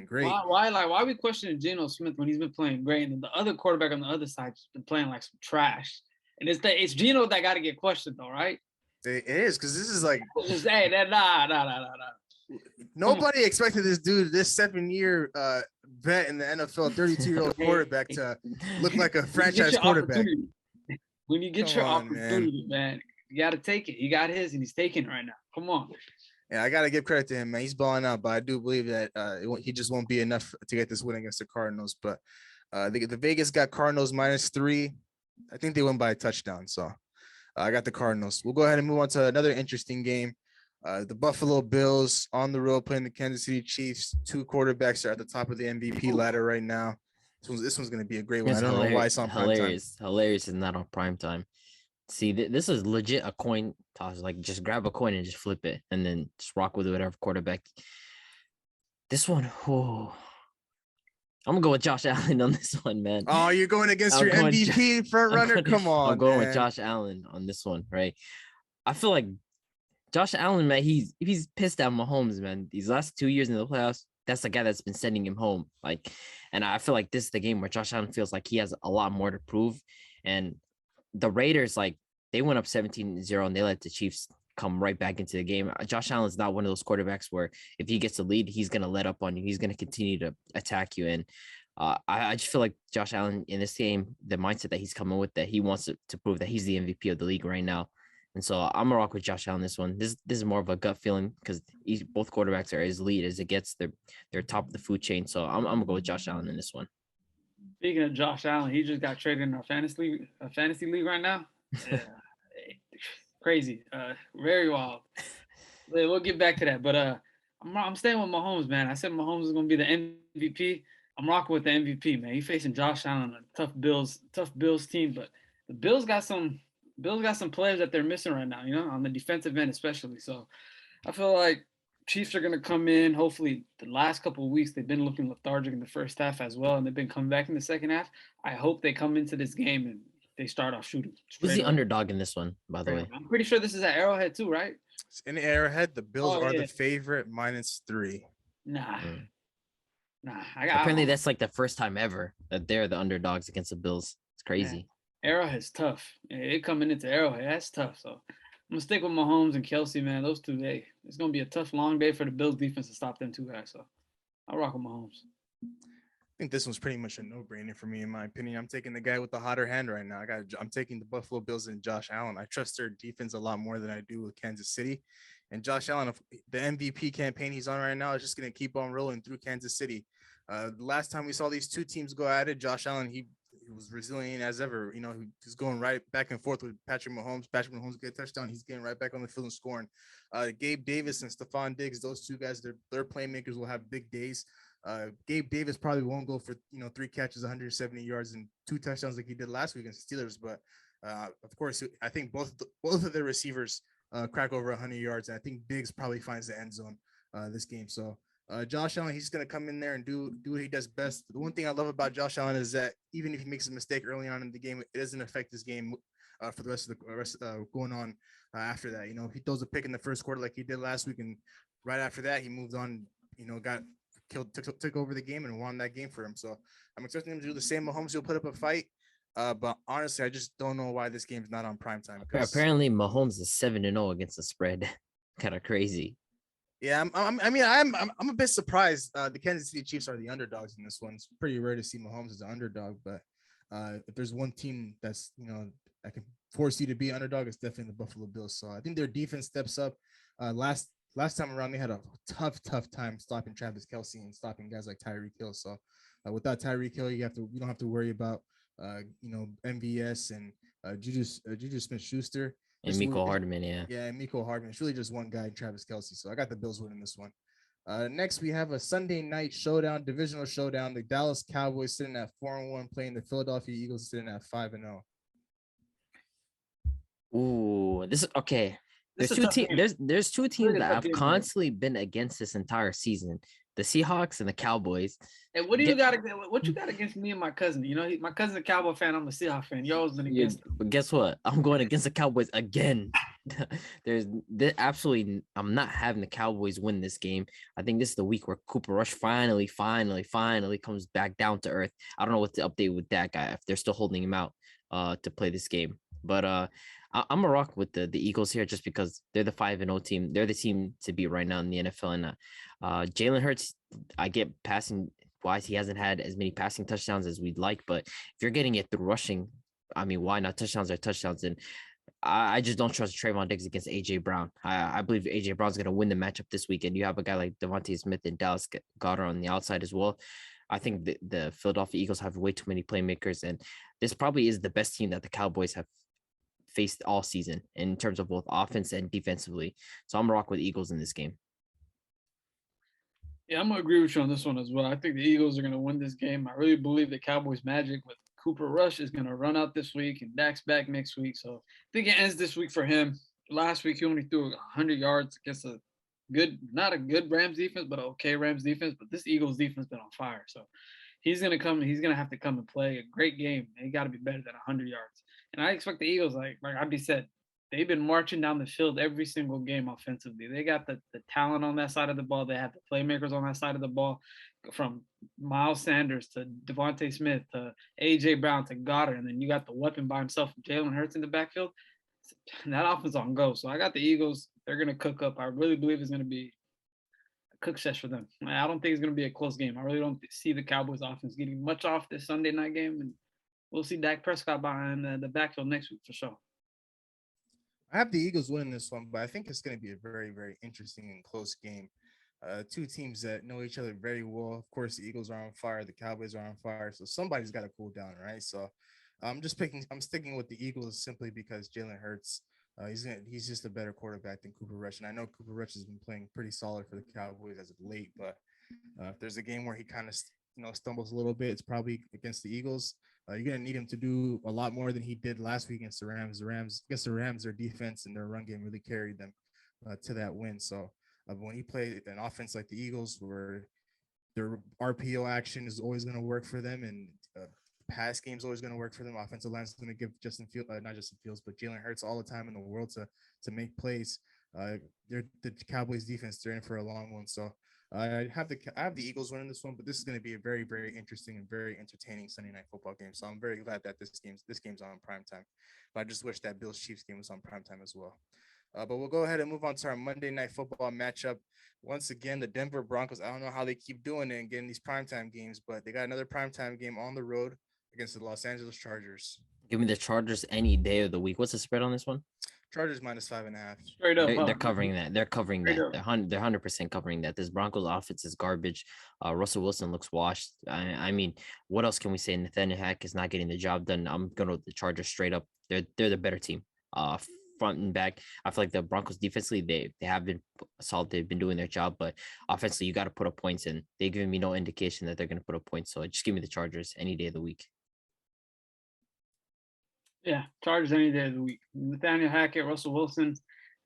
great. Why are we questioning Geno Smith when he's been playing great, and then the other quarterback on the other side has been playing like some trash? And it's Geno that got to get questioned, though, right? It is, because this is like, nah. Nobody expected this dude, this 7-year vet in the NFL, 32-year-old quarterback, to look like a franchise quarterback. When you get your opportunity, man, you got to take it. He got his, and he's taking it right now. Come on. Yeah, I got to give credit to him, man. He's balling out, but I do believe that he just won't be enough to get this win against the Cardinals. But the Vegas got Cardinals -3. I think they win by a touchdown. So I got the Cardinals. We'll go ahead and move on to another interesting game. The Buffalo Bills on the road playing the Kansas City Chiefs. Two quarterbacks are at the top of the MVP ladder right now. This one's going to be a great one. I don't know why it's on prime time. Hilarious is not on prime time. See, this is legit a coin toss. Like, just grab a coin and just flip it, and then just rock with whatever quarterback. This one, I'm gonna go with Josh Allen on this one, man. Oh, you're going against I'm your going MVP front runner? Come on, I'm going man. with Josh Allen on this one, right? I feel like Josh Allen, man, he's pissed at Mahomes, man. These last 2 years in the playoffs, that's the guy that's been sending him home. Like, and I feel like this is the game where Josh Allen feels like he has a lot more to prove. And the Raiders, like, they went up 17-0 and they let the Chiefs come right back into the game. Josh Allen's not one of those quarterbacks where if he gets a lead, he's going to let up on you. He's going to continue to attack you. And I just feel like Josh Allen in this game, the mindset that he's coming with, that he wants to prove that he's the MVP of the league right now. And so I'm gonna rock with Josh Allen this one. This is more of a gut feeling because both quarterbacks are as elite as it gets. They're top of the food chain. So I'm gonna go with Josh Allen in this one. Speaking of Josh Allen, he just got traded in our fantasy league right now. Yeah. Crazy, very wild. We'll get back to that, but I'm staying with Mahomes, man. I said Mahomes is gonna be the MVP. I'm rocking with the MVP, man. He's facing Josh Allen, a tough Bills team, but the Bills got some players that they're missing right now, on the defensive end especially. So I feel like Chiefs are going to come in. Hopefully, the last couple of weeks, they've been looking lethargic in the first half as well, and they've been coming back in the second half. I hope they come into this game and they start off shooting. Who's the underdog in this one, by the way? I'm pretty sure this is at Arrowhead too, right? It's in Arrowhead. The Bills are the favorite, -3. Nah. Apparently, that's like the first time ever that they're the underdogs against the Bills. It's crazy. Yeah. Arrowhead's tough. It coming into Arrowhead, that's tough. So I'm gonna stick with Mahomes and Kelsey, man. Those two, it's gonna be a tough, long day for the Bills defense to stop them two guys. So I'll rock with Mahomes. I think this one's pretty much a no-brainer for me, in my opinion. I'm taking the guy with the hotter hand right now. I'm taking the Buffalo Bills and Josh Allen. I trust their defense a lot more than I do with Kansas City. And Josh Allen, the MVP campaign he's on right now, is just going to keep on rolling through Kansas City. The last time we saw these two teams go at it, Josh Allen, he was resilient as ever. He's going right back and forth with Patrick Mahomes. Patrick Mahomes get a touchdown. He's getting right back on the field and scoring. Gabe Davis and Stephon Diggs, those two guys, their playmakers will have big days. Gabe Davis probably won't go for 3 catches, 170 yards, and 2 touchdowns like he did last week against the Steelers. But of course, I think both of their receivers crack over 100 yards, and I think Diggs probably finds the end zone this game. So Josh Allen, he's going to come in there and do what he does best. The one thing I love about Josh Allen is that even if he makes a mistake early on in the game, it doesn't affect his game for the rest going on after that. If he throws a pick in the first quarter like he did last week, and right after that he moved on, took over the game and won that game for him. So I'm expecting him to do the same. Mahomes will put up a fight, but honestly, I just don't know why this game's not on primetime. Apparently, Mahomes is 7-0 against the spread. Kind of crazy. Yeah, I'm a bit surprised. The Kansas City Chiefs are the underdogs in this one. It's pretty rare to see Mahomes as an underdog, but if there's one team that's that can force you to be underdog, it's definitely the Buffalo Bills. So I think their defense steps up. Last time around, they had a tough time stopping Travis Kelce and stopping guys like Tyreek Hill. So without Tyreek Hill, you don't have to worry about MVS and Juju Smith-Schuster. And Mecole Hardman, yeah. Yeah, and Mecole Hardman. It's really just one guy, Travis Kelce. So I got the Bills winning this one. Next, we have a Sunday night showdown, divisional showdown. The Dallas Cowboys sitting at 4-1, playing the Philadelphia Eagles sitting at 5-0. Ooh, this is okay. There's two teams that have constantly been against this entire season: the Seahawks and the Cowboys. And what you got against me and my cousin? My cousin's a Cowboy fan. I'm a Seahawks fan. You always been against them. But guess what? I'm going against the Cowboys again. Absolutely. I'm not having the Cowboys win this game. I think this is the week where Cooper Rush finally comes back down to earth. I don't know what to update with that guy if they're still holding him out to play this game. But I'm a rock with the Eagles here just because they're the 5-0 team. They're the team to beat right now in the NFL. And Jalen Hurts, I get passing wise. He hasn't had as many passing touchdowns as we'd like, but if you're getting it through rushing, I mean, why not? Touchdowns are touchdowns. And I just don't trust Trayvon Diggs against A.J. Brown. I believe A.J. Brown's going to win the matchup this week. And you have a guy like Devontae Smith and Dallas Goedert on the outside as well. I think the Philadelphia Eagles have way too many playmakers. And this probably is the best team that the Cowboys have faced all season in terms of both offense and defensively. So I'm rock with Eagles in this game. Yeah, I'm gonna agree with you on this one as well. I think the Eagles are gonna win this game. I really believe the Cowboys' magic with Cooper Rush is gonna run out this week, and Dak's back next week. So I think it ends this week for him. Last week he only threw 100 yards against not a good Rams defense, but an okay Rams defense. But this Eagles defense been on fire. So He's gonna come. He's gonna have to come and play a great game. He got to be better than 100 yards. And I expect the Eagles, like Abby said, they've been marching down the field every single game offensively. They got the talent on that side of the ball. They have the playmakers on that side of the ball, from Miles Sanders to Devontae Smith to AJ Brown to Goddard, and then you got the weapon by himself, Jalen Hurts in the backfield. And that offense on go. So I got the Eagles. They're gonna cook up. I really believe it's gonna be cook session for them. I don't think it's going to be a close game. I really don't see the Cowboys offense getting much off this Sunday night game, and we'll see Dak Prescott behind the backfield next week for sure. I have the Eagles winning this one, but I think it's going to be a very, very interesting and close game. Two teams that know each other very well. Of course, the Eagles are on fire, the Cowboys are on fire, so somebody's got to cool down, right? So I'm sticking with the Eagles simply because Jalen Hurts. He's just a better quarterback than Cooper Rush, and I know Cooper Rush has been playing pretty solid for the Cowboys as of late. But if there's a game where he kind of stumbles a little bit, it's probably against the Eagles. You're gonna need him to do a lot more than he did last week against the Rams. Against the Rams, their defense and their run game really carried them to that win. So when he played an offense like the Eagles, where their RPO action is always going to work for them, and pass game's always going to work for them. Offensive line is going to give not Justin Fields, but Jalen Hurts all the time in the world to make plays. The Cowboys defense, they're in for a long one. So I have the Eagles winning this one, but this is going to be a very, very interesting and very entertaining Sunday night football game. So I'm very glad that this game's on prime time. But I just wish that Bills Chiefs game was on prime time as well. But we'll go ahead and move on to our Monday night football matchup. Once again, the Denver Broncos. I don't know how they keep doing it and getting these primetime games, but they got another primetime game on the road against the Los Angeles Chargers. Give me the Chargers any day of the week. What's the spread on this one? Chargers -5.5. Straight up, They're covering that. They're covering that. They're 100% covering that. This Broncos offense is garbage. Russell Wilson looks washed. I mean, what else can we say? Nathaniel Hack is not getting the job done. I'm going with the Chargers straight up. They're the better team. Front and back, I feel like the Broncos defensively, they have been solid. They've been doing their job, but offensively, you got to put up points, and they've given me no indication that they're going to put up points. So just give me the Chargers any day of the week. Yeah, Chargers any day of the week. Nathaniel Hackett, Russell Wilson,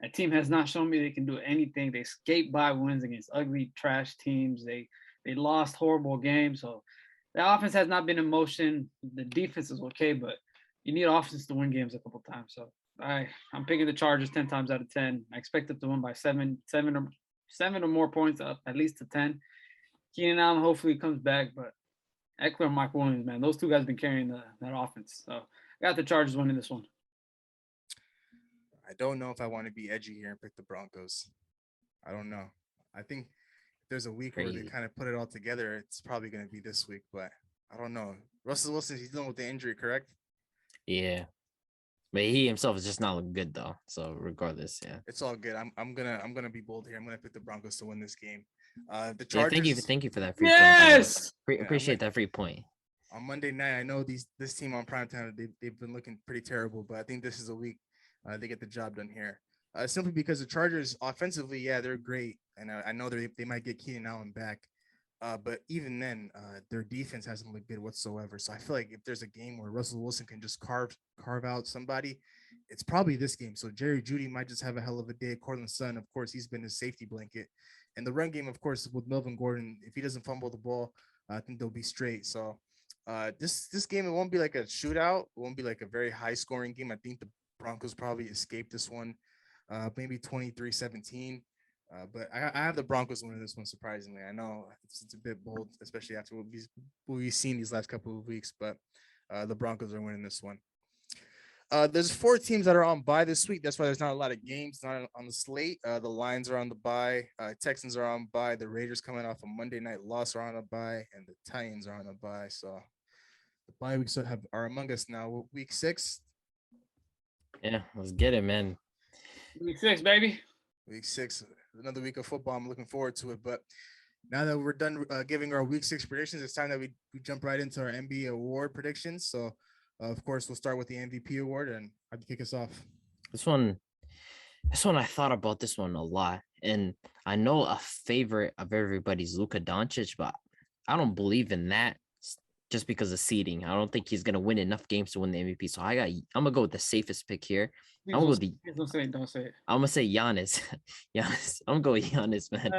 that team has not shown me they can do anything. They skate by wins against ugly, trash teams. They lost horrible games. So the offense has not been in motion. The defense is okay, but you need offense to win games a couple times. So I'm picking the Chargers 10 times out of 10. I expect them to win by seven or more points, up at least to 10. Keenan Allen hopefully comes back, but Eckler and Mike Williams, man, those two guys have been carrying that offense. So I got the Chargers winning this one. I don't know if I want to be edgy here and pick the Broncos. I don't know. I think if there's a week where they kind of put it all together, it's probably going to be this week, but I don't know. Russell Wilson, he's dealing with the injury, correct? Yeah. But he himself is just not looking good though. So regardless, yeah, it's all good. I'm gonna be bold here. I'm gonna pick the Broncos to win this game. The Chargers. Yeah, thank you for that free yes! point. Appreciate that free point. On Monday night, I know this team on primetime they've been looking pretty terrible, but I think this is a week they get the job done here. Simply because the Chargers offensively, yeah, they're great, and I know they might get Keenan Allen back. But even then, their defense hasn't looked good whatsoever. So I feel like if there's a game where Russell Wilson can just carve out somebody, it's probably this game. So Jerry Jeudy might just have a hell of a day. Cortland Sutton, of course, he's been his safety blanket. And the run game, of course, with Melvin Gordon, if he doesn't fumble the ball, I think they'll be straight. So this game, it won't be like a shootout. It won't be like a very high-scoring game. I think the Broncos probably escape this one, maybe 23-17. But I have the Broncos winning this one, surprisingly. I know it's a bit bold, especially after what we've seen these last couple of weeks, but the Broncos are winning this one. There's 4 teams that are on bye this week. That's why there's not a lot of games not on the slate. The Lions are on the bye. Texans are on bye. The Raiders coming off a Monday night loss are on a bye, and the Titans are on a bye. So the bye weeks are among us now. Week 6. Yeah, let's get it, man. Week 6, baby. Week 6. Another week of football. I'm looking forward to it. But now that we're done giving our week 6 predictions, it's time that we jump right into our NBA award predictions. So, of course, we'll start with the MVP award, and I'd kick us off. This one, I thought about this one a lot, and I know a favorite of everybody's Luka Doncic, but I don't believe in that just because of seeding. I don't think he's gonna win enough games to win the MVP. So I'm gonna go with the safest pick here. Don't say it. I'm gonna say Giannis. Giannis. I'm gonna go with Giannis, man.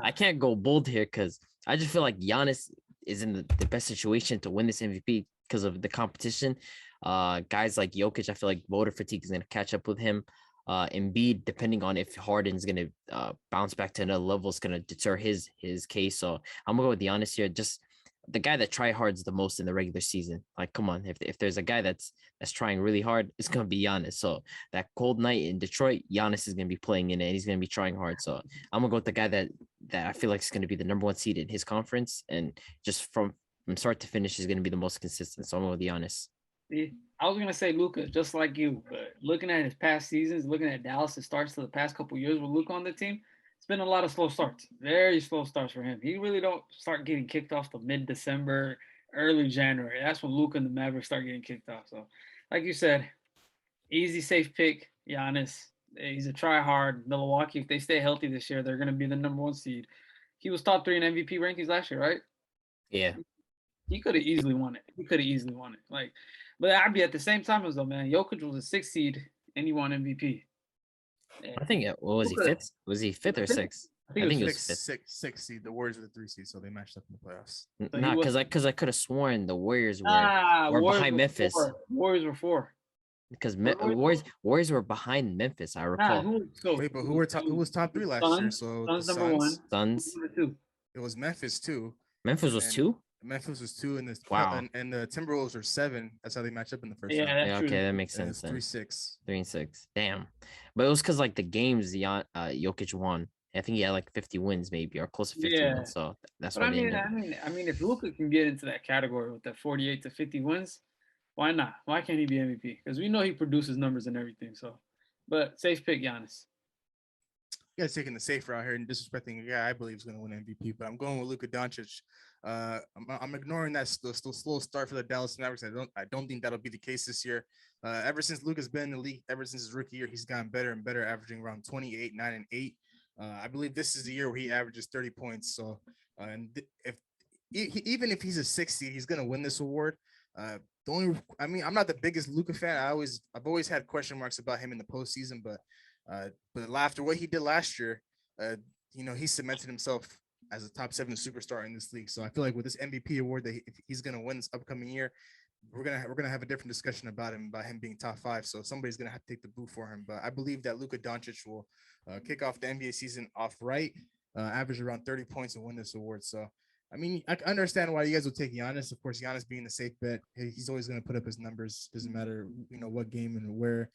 I can't go bold here because I just feel like Giannis is in the best situation to win this MVP because of the competition. Guys like Jokic, I feel like voter fatigue is going to catch up with him. Embiid, depending on if Harden's going to bounce back to another level, is going to deter his case. So I'm going to go with Giannis here. Just the guy that try hards the most in the regular season. Like, come on, if there's a guy that's trying really hard, it's going to be Giannis. So that cold night in Detroit, Giannis is going to be playing in it, and he's going to be trying hard. So I'm going to go with the guy that I feel like is going to be the number 1 seed in his conference, and just from start to finish is going to be the most consistent. So I'm going to go with Giannis. I was going to say Luka, just like you, but looking at his past seasons, looking at Dallas' starts to the past couple years with Luka on the team, it's been a lot of slow starts, very slow starts for him. He really don't start getting kicked off till mid-December, early January. That's when Luka and the Mavericks start getting kicked off. So, like you said, easy, safe pick, Giannis. He's a try-hard. Milwaukee, if they stay healthy this year, they're going to be the number 1 seed. He was top 3 in MVP rankings last year, right? Yeah. He could have easily won it. But I'd be at the same time as though, man, Jokic was a 6th seed and he won MVP. I think what was he, 5th? Was he 5th or 6th? I think he it was was 5th. Six seed. The Warriors were the 3 seed, so they matched up in the playoffs. So Nah, because I could have sworn the Warriors were behind Memphis. Warriors were 4. Because Warriors were behind Memphis, I recall. Wait, but who was top 3 last year? So Suns the number 1. Suns. Number 2. It was Memphis 2. Memphis was 2? Memphis was 2, and and the Timberwolves were 7. That's how they matched up in the first round. Yeah, okay, that makes sense. 3-6. 3-6. Damn. But it was because like the games Jokic won. I think he had like 50 wins maybe, or close to 50 wins. So that's what I mean, if Luka can get into that category with that 48 to 50 wins, why not? Why can't he be MVP? Because we know he produces numbers and everything. So, but safe pick, Giannis. You guys taking the safe route here and disrespecting a guy I believe is going to win MVP, but I'm going with Luka Doncic. I'm ignoring that slow start for the Dallas Mavericks. I don't think that'll be the case this year. Ever since Luka's been in the league, ever since his rookie year, he's gotten better and better, averaging around 28, 9, and 8. I believe this is the year where he averages 30 points. So, even if he's a 6th seed, he's going to win this award. I'm not the biggest Luka fan. I've always had question marks about him in the postseason, but after what he did last year, he cemented himself as a top 7 superstar in this league. So I feel like with this MVP award that if he's going to win this upcoming year, we're gonna have a different discussion about him being top 5. So somebody's gonna have to take the boot for him. But I believe that Luka Doncic will kick off the NBA season off right, average around 30 points and win this award. So I mean, I understand why you guys will take Giannis. Of course, Giannis being the safe bet, he's always gonna put up his numbers. Doesn't matter what game and where.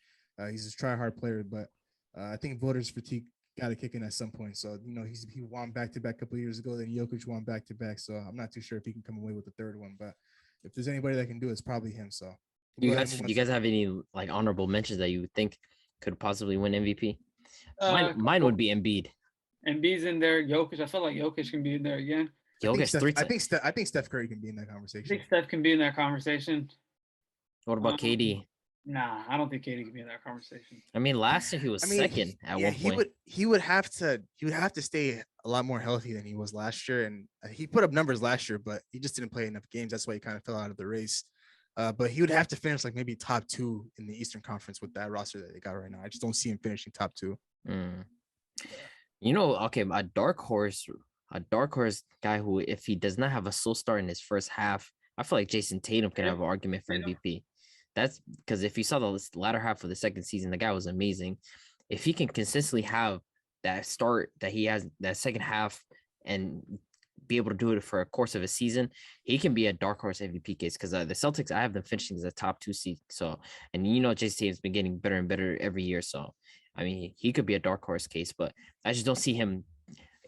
He's a try-hard player, but I think voters fatigue got to kick in at some point. So he won back-to-back a couple of years ago. Then Jokic won back-to-back. So I'm not too sure if he can come away with the 3rd one, but if there's anybody that can do it, it's probably him. So you guys have any like honorable mentions that you would think could possibly win MVP? Mine would be Embiid. Embiid's in there. Jokic. I feel like Jokic can be in there again. I think Steph Curry can be in that conversation. I think Steph can be in that conversation. What about KD? Nah, I don't think KD can be in that conversation. I mean, last year he was second at one point. He would have to stay a lot more healthy than he was last year, and he put up numbers last year, but he just didn't play enough games. That's why he kind of fell out of the race. But he would have to finish like maybe top 2 in the Eastern Conference with that roster that they got right now. I just don't see him finishing top 2. Okay, a dark horse guy who, if he does not have a slow start in his first half, I feel like Jason Tatum can have an argument for MVP. That's because if you saw the latter half of the second season, the guy was amazing. If he can consistently have that start that he has, that second half, and be able to do it for a course of a season, he can be a dark horse MVP case. Because the Celtics, I have them finishing as a top 2 seed. So, and Jason Tatum's been getting better and better every year. So, I mean, he could be a dark horse case, but I just don't see him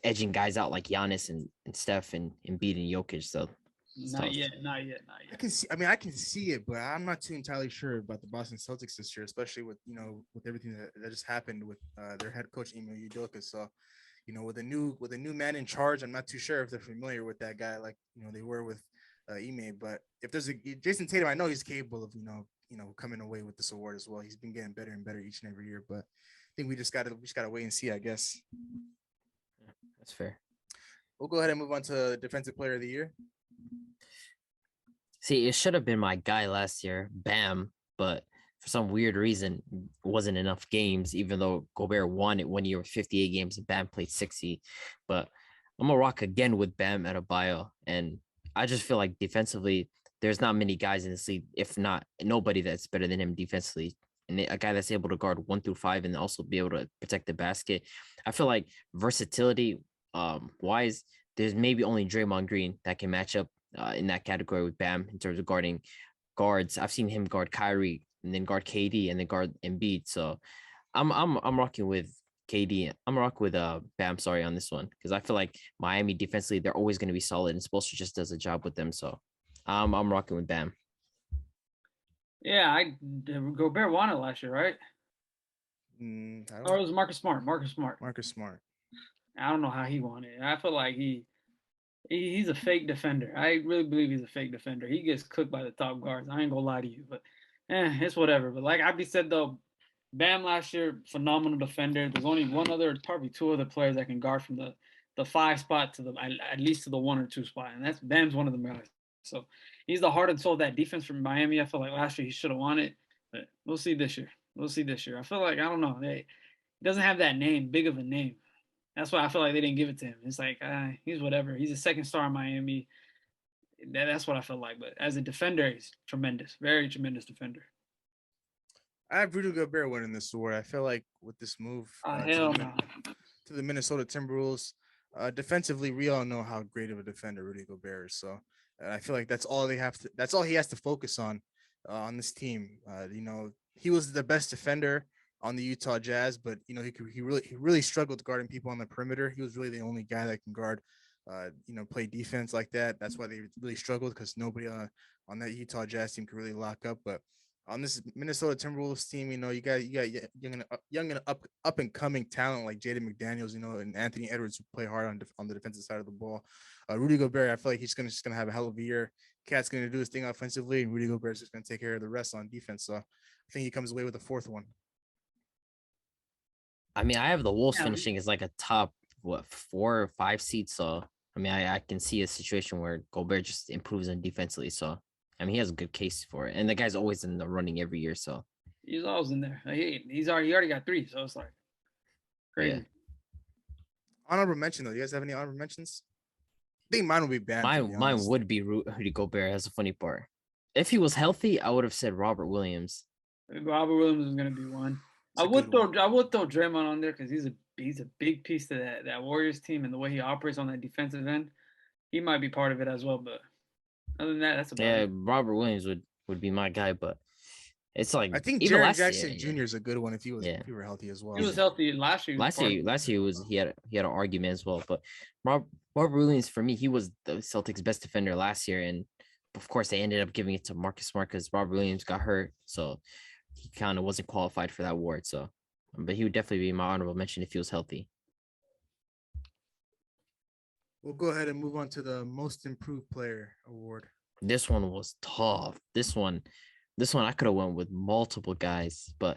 edging guys out like Giannis and Steph and Embiid and Jokic. So. Not yet. I can see it, but I'm not too entirely sure about the Boston Celtics this year, especially with everything that just happened with their head coach Ime Udoka. So, with a new man in charge, I'm not too sure if they're familiar with that guy like they were with Ime. But if there's a Jason Tatum, I know he's capable of coming away with this award as well. He's been getting better and better each and every year. But I think we just gotta wait and see, I guess. That's fair. We'll go ahead and move on to Defensive Player of the Year. See, it should have been my guy last year, Bam, but for some weird reason, wasn't enough games, even though Gobert won it 1 year with 58 games and Bam played 60. But I'm going to rock again with Bam Adebayo. And I just feel like defensively, there's not many guys in this league, if not nobody, that's better than him defensively. And a guy that's able to guard 1 through 5 and also be able to protect the basket. I feel like versatility wise, there's maybe only Draymond Green that can match up in that category with Bam in terms of guarding guards. I've seen him guard Kyrie and then guard KD and then guard Embiid. So I'm rocking with KD. I'm rocking with Bam, sorry, on this one, because I feel like Miami defensively, they're always going to be solid, and Spoelstra just does a job with them. So I'm rocking with Bam. Yeah, Gobert won it last year, right? Or it was Marcus Smart. Marcus Smart. I don't know how he won it. I feel like he's a fake defender. I really believe he's a fake defender. He gets cooked by the top guards. I ain't gonna lie to you, but it's whatever. But like Abby said though, Bam last year, phenomenal defender. There's only probably two other players that can guard from the 5 spot to the at least to the 1 or 2 spot, and that's Bam's one of them guys. So he's the heart and soul of that defense from Miami. I feel like last year he should have won it, but we'll see this year. I feel like, I don't know. He doesn't have that name, big of a name. That's why I feel like they didn't give it to him. It's like, he's whatever. He's a second star in Miami. That's what I feel like. But as a defender, he's tremendous. Very tremendous defender. I have Rudy Gobert winning this award. I feel like with this move to the Minnesota Timberwolves, defensively, we all know how great of a defender Rudy Gobert is. So I feel like that's all he has to focus on this team. He was the best defender on the Utah Jazz, but he really struggled guarding people on the perimeter. He was really the only guy that can guard, play defense like that. That's why they really struggled, because nobody on that Utah Jazz team could really lock up. But on this Minnesota Timberwolves team, you got young and up and coming talent like Jaden McDaniels, and Anthony Edwards, who play hard on the defensive side of the ball. Rudy Gobert, I feel like he's just gonna have a hell of a year. Cat's gonna do his thing offensively, and Rudy Gobert's just gonna take care of the rest on defense. So I think he comes away with the 4th one. I mean, I have the Wolves finishing as like a top 4 or 5 seed. So I mean, I can see a situation where Gobert just improves on defensively. So I mean, he has a good case for it, and the guy's always in the running every year. So he's always in there. He already got 3, so it's like crazy. Yeah. Honorable mention though. You guys have any honorable mentions? I think mine would be Bam. Mine would be Rudy Gobert. That's the funny part. If he was healthy, I would have said Robert Williams. Robert Williams is gonna be one. I would throw Draymond on there because he's a big piece to that Warriors team, and the way he operates on that defensive end, he might be part of it as well. But other than that, that's about it. Robert Williams would be my guy, but it's like I think Jaren Jackson Jr. is a good one if he were healthy as well. He was healthy last year. Last year he had an argument as well. But Robert Williams, for me, he was the Celtics' best defender last year, and of course they ended up giving it to Marcus Smart because Robert Williams got hurt, so he kind of wasn't qualified for that award. So, but he would definitely be my honorable mention if he was healthy. We'll go ahead and move on to the Most Improved Player award. This one was tough. This one I could have went with multiple guys, but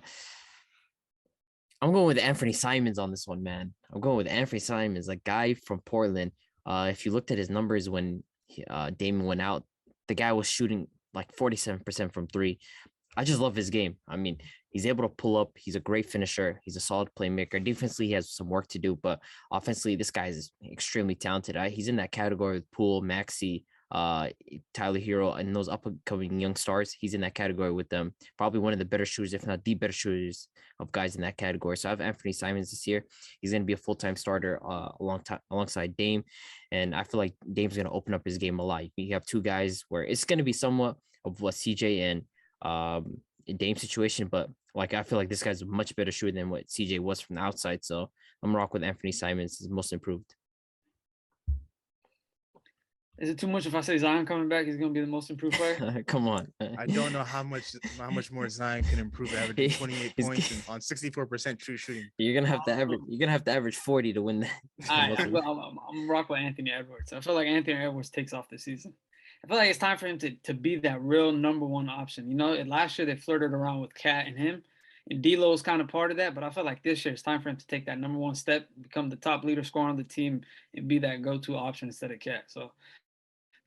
I'm going with Anthony Simons on this one, man. I'm going with Anthony Simons, a guy from Portland. If you looked at his numbers when Damon went out, the guy was shooting like 47% from 3. I just love his game. I mean, he's able to pull up. He's a great finisher. He's a solid playmaker. Defensively, he has some work to do, but offensively, this guy is extremely talented. He's in that category with Poole, Maxey, Tyler Hero, and those up-and-coming young stars. He's in that category with them. Probably one of the better shooters, if not the better shooters of guys in that category. So I have Anthony Simons this year. He's going to be a full-time starter alongside Dame, and I feel like Dame's going to open up his game a lot. You have 2 guys where it's going to be somewhat of what CJ and Dame situation, but like I feel like this guy's a much better shooter than what CJ was from the outside. So I'm rock with Anthony Simons, is most improved. Is it too much if I say Zion coming back? He's gonna be the most improved player. Come on. I don't know how much more Zion can improve, averaging 28 points and on 64% true shooting. You're gonna have to average 40 to win that. I'm rock with Anthony Edwards. I feel like Anthony Edwards takes off this season. I feel like it's time for him to be that real number 1 option. Last year they flirted around with Cat and him, and D'Lo is kind of part of that. But I feel like this year it's time for him to take that number 1 step, become the top leader scorer on the team, and be that go-to option instead of Cat. So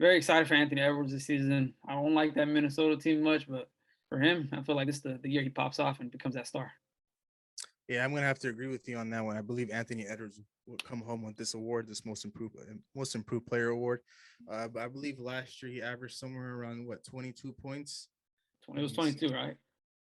very excited for Anthony Edwards this season. I don't like that Minnesota team much, but for him, I feel like this is the year he pops off and becomes that star. Yeah, I'm gonna have to agree with you on that one. I believe Anthony Edwards will come home with this award, this most improved player award. But I believe last year he averaged somewhere around 22 points. It was 22, right?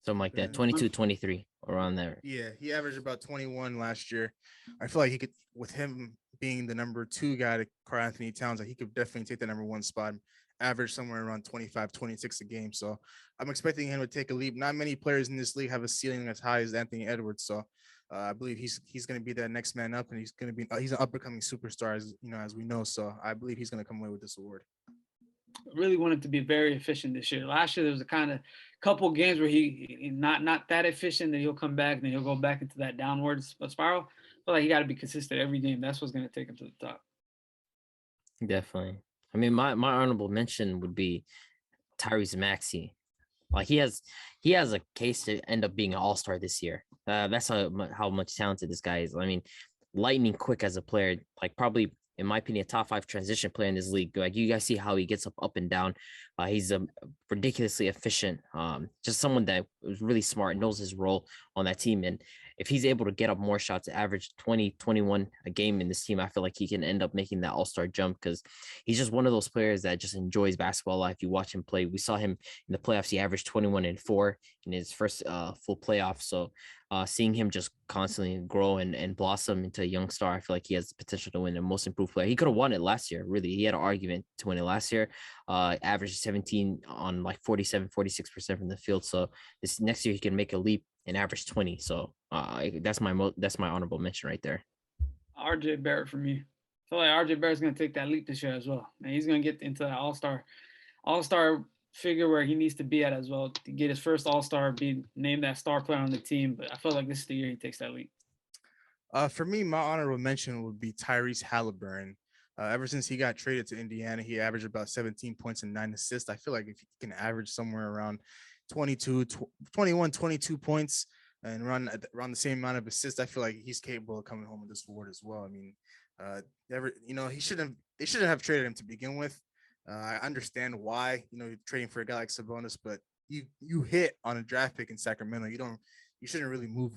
Something like that, 22, 23, around there. Yeah, he averaged about 21 last year. I feel like he could, with him being the number 2 guy to Karl Anthony Towns, like he could definitely take the number 1 spot, average somewhere around 25, 26 a game. So I'm expecting him to take a leap. Not many players in this league have a ceiling as high as Anthony Edwards. So I believe he's going to be that next man up, and he's an up and coming superstar, as we know. So I believe he's going to come away with this award. Really wanted to be very efficient this year. Last year there was a kind of couple games where he not that efficient, then he'll come back and then he'll go back into that downward spiral. I feel like he got to be consistent every game. That's what's going to take him to the top. Definitely. I mean, my honorable mention would be Tyrese Maxey. Like he has a case to end up being an all-star this year. That's how much talented this guy is. I mean, lightning quick as a player, like probably, in my opinion, a top 5 transition player in this league. Like you guys see how he gets up and down. He's ridiculously efficient. Just someone that was really smart, knows his role on that team. And if he's able to get up more shots, average 20, 21 a game in this team, I feel like he can end up making that all-star jump because he's just one of those players that just enjoys basketball life. You watch him play. We saw him in the playoffs. He averaged 21 and 4 in his first full playoff. So seeing him just constantly grow and blossom into a young star, I feel like he has the potential to win the most improved player. He could have won it last year. Really, he had an argument to win it last year. Averaged 17 on like 46% from the field. So this next year he can make a leap and average 20. So that's my honorable mention right there. RJ Barrett for me. I feel like RJ Barrett's going to take that leap this year as well. And he's going to get into that all-star figure where he needs to be at as well to get his first all-star, be named that star player on the team. But I feel like this is the year he takes that leap. For me, my honorable mention would be Tyrese Halliburton. Ever since he got traded to Indiana, he averaged about 17 points and 9 assists. I feel like if he can average somewhere around 22 points and run around the same amount of assists, I feel like he's capable of coming home with this award as well. I mean, they shouldn't have traded him to begin with. I understand why, you're trading for a guy like Sabonis, but you hit on a draft pick in Sacramento. You shouldn't really move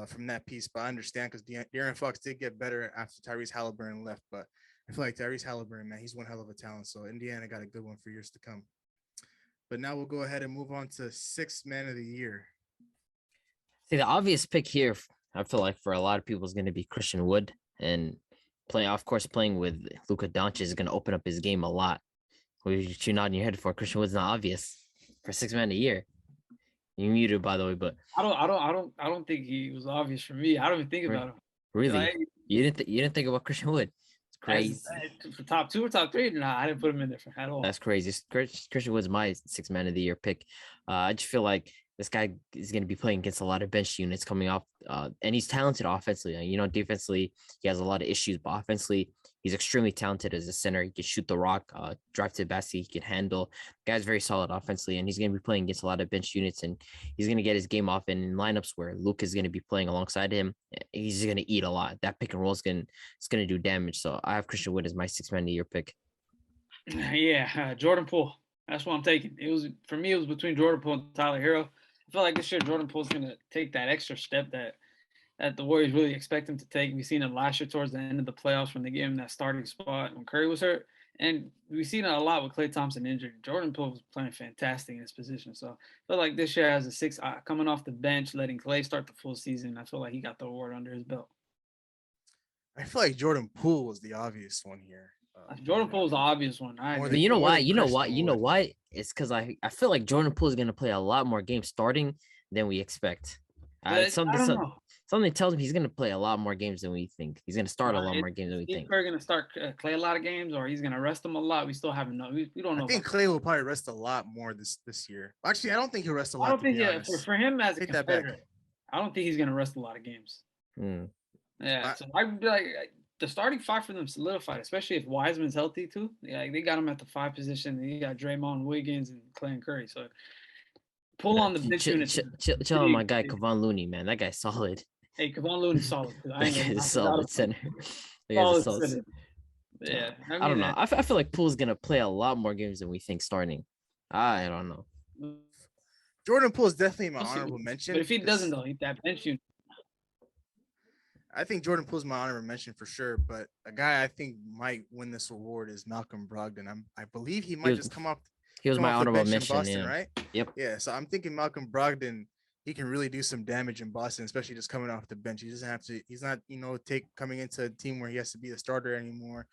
from that piece, but I understand because De'Aaron Fox did get better after Tyrese Halliburton left, but I feel like Tyrese Halliburton, man, he's one hell of a talent. So Indiana got a good one for years to come. But now we'll go ahead and move on to 6th man of the year. See, the obvious pick here, I feel like for a lot of people is going to be Christian Wood, and playing with Luka Doncic is going to open up his game a lot. What you nodding your head for? Christian Wood's not obvious for 6th man of the year. You muted, by the way, but I don't think he was obvious for me. I don't even think about him. Really? Like, you didn't think about Christian Wood? It's crazy. For top 2 or top 3? Nah, I didn't put him in there at all. That's crazy. Christian Wood's my 6th man of the year pick. I just feel like this guy is going to be playing against a lot of bench units coming off, and he's talented offensively. Defensively, he has a lot of issues, but offensively, he's extremely talented as a center. He can shoot the rock, drive to the basket. He can handle. The guy's very solid offensively, and he's going to be playing against a lot of bench units, and he's going to get his game off. And in lineups where Luke is going to be playing alongside him, he's going to eat a lot. That pick and roll is going to do damage. So I have Christian Wood as my 6th man of the year pick. Yeah, Jordan Poole. That's what I'm taking. It was between Jordan Poole and Tyler Hero. I feel like this year Jordan Poole's going to take that extra step that the Warriors really expect him to take. We've seen it last year towards the end of the playoffs when they gave him that starting spot when Curry was hurt. And we've seen it a lot with Klay Thompson injured. Jordan Poole was playing fantastic in his position. So I feel like this year as a 6, coming off the bench, letting Klay start the full season, I feel like he got the award under his belt. I feel like Jordan Poole was the obvious one here. Jordan Poole's the obvious one. You know why? It's because I feel like Jordan Poole is going to play a lot more games starting than we expect. Something tells me he's going to play a lot more games than we think. He's going to start a lot more games than we think. We're going to start Klay a lot of games, or he's going to rest him a lot. We still haven't known. We don't know. I think Klay will probably rest a lot more this year. Actually, I don't think he'll rest a lot. I don't think for him as a competitor, I don't think he's going to rest a lot of games. Yeah, so I'd be like the starting 5 for them solidified, especially if Wiseman's healthy too. Yeah, they got him at the 5 position. And you got Draymond, Wiggins, and Klay and Curry. So pull on the bench unit. Chill on my guy Kevon Looney, man. That guy's solid. Hey, Kevon Looney's solid. That guy's a solid center. Solid center. Yeah, I don't know. I feel like Poole's gonna play a lot more games than we think starting. I don't know. Jordan Poole is definitely my honorable mention. But if he doesn't, though, that bench unit. I think Jordan Poole's my honorable mention for sure, but a guy I think might win this award is Malcolm Brogdon. I believe he might just come off He was my the honorable bench in mention. Boston, Yeah. right? Yep. Yeah, so I'm thinking Malcolm Brogdon, he can really do some damage in Boston, especially just coming off the bench. He doesn't have to. He's not, coming into a team where he has to be the starter anymore.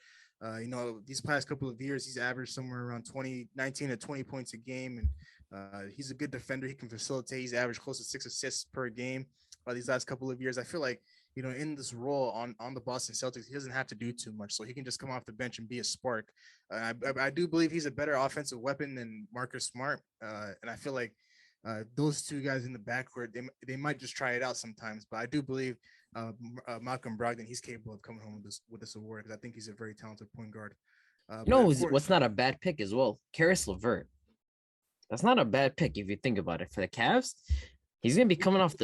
These past couple of years, he's averaged somewhere around 19 to 20 points a game, and he's a good defender. He can facilitate. He's averaged close to 6 assists per game. These last couple of years, I feel like in this role on the Boston Celtics, he doesn't have to do too much, so he can just come off the bench and be a spark. I do believe he's a better offensive weapon than Marcus Smart, and I feel like those two guys in the backcourt, they might just try it out sometimes. But I do believe Malcolm Brogdon, he's capable of coming home with this award because I think he's a very talented point guard. What's not a bad pick as well? Karis LeVert. That's not a bad pick if you think about it. For the Cavs, he's gonna be coming off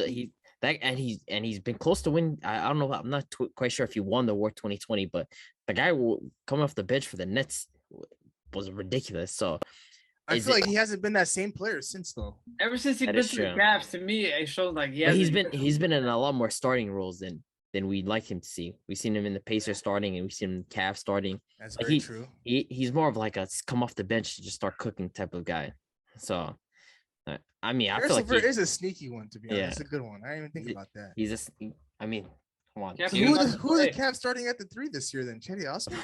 he's been close to win. I don't know. I'm not quite sure if he won the award 2020, but the guy coming off the bench for the Nets was ridiculous. So I feel like he hasn't been that same player since, though. Ever since he's been to the Cavs, to me, it shows like he's been in a lot more starting roles than we'd like him to see. We've seen him in the Pacers starting, and we've seen him in Cavs starting. That's very true. He's more of like a come off the bench to just start cooking type of guy. So, I mean, I feel like he is a sneaky one, to be honest. It's a good one. I didn't even think about that. Come on. So who are the Cavs starting at the 3 this year then? Chetty Osman?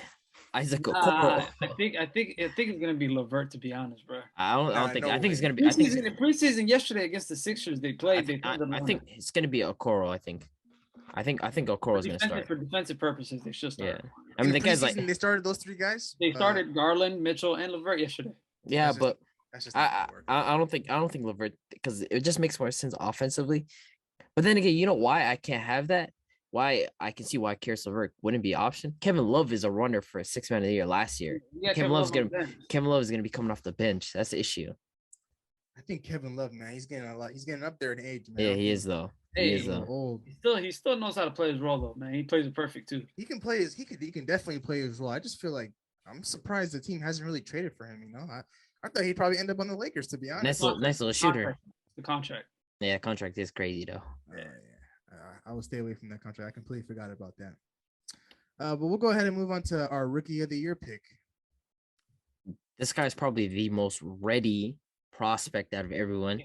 Isaac Okoro. I think it's gonna be LeVert, to be honest, bro. I think it's gonna be. Preseason yesterday against the Sixers, they played. I think it's gonna be Okoro. I think Okoro's gonna start for defensive purposes. They should start. Yeah, I mean the guys like they started those 3 guys. They started Garland, Mitchell, and LeVert yesterday. Yeah, but I don't think LeVert, because it just makes more sense offensively. But then again, you know why I can't have that? Why I can see why Karis LeVert wouldn't be an option. Kevin Love is a runner for a 6 man of the year last year. Yeah, Kevin Love is gonna be coming off the bench. That's the issue. I think Kevin Love, man, he's getting up there in age, man. Yeah, he is though. He still knows how to play his role though, man. He plays it perfect too. He can definitely play his role. I just feel like I'm surprised the team hasn't really traded for him. I thought he'd probably end up on the Lakers, to be honest. Nice little shooter. The contract. Yeah, contract is crazy though. Yeah. I will stay away from that contract. I completely forgot about that. But we'll go ahead and move on to our Rookie of the Year pick. This guy's probably the most ready prospect out of everyone.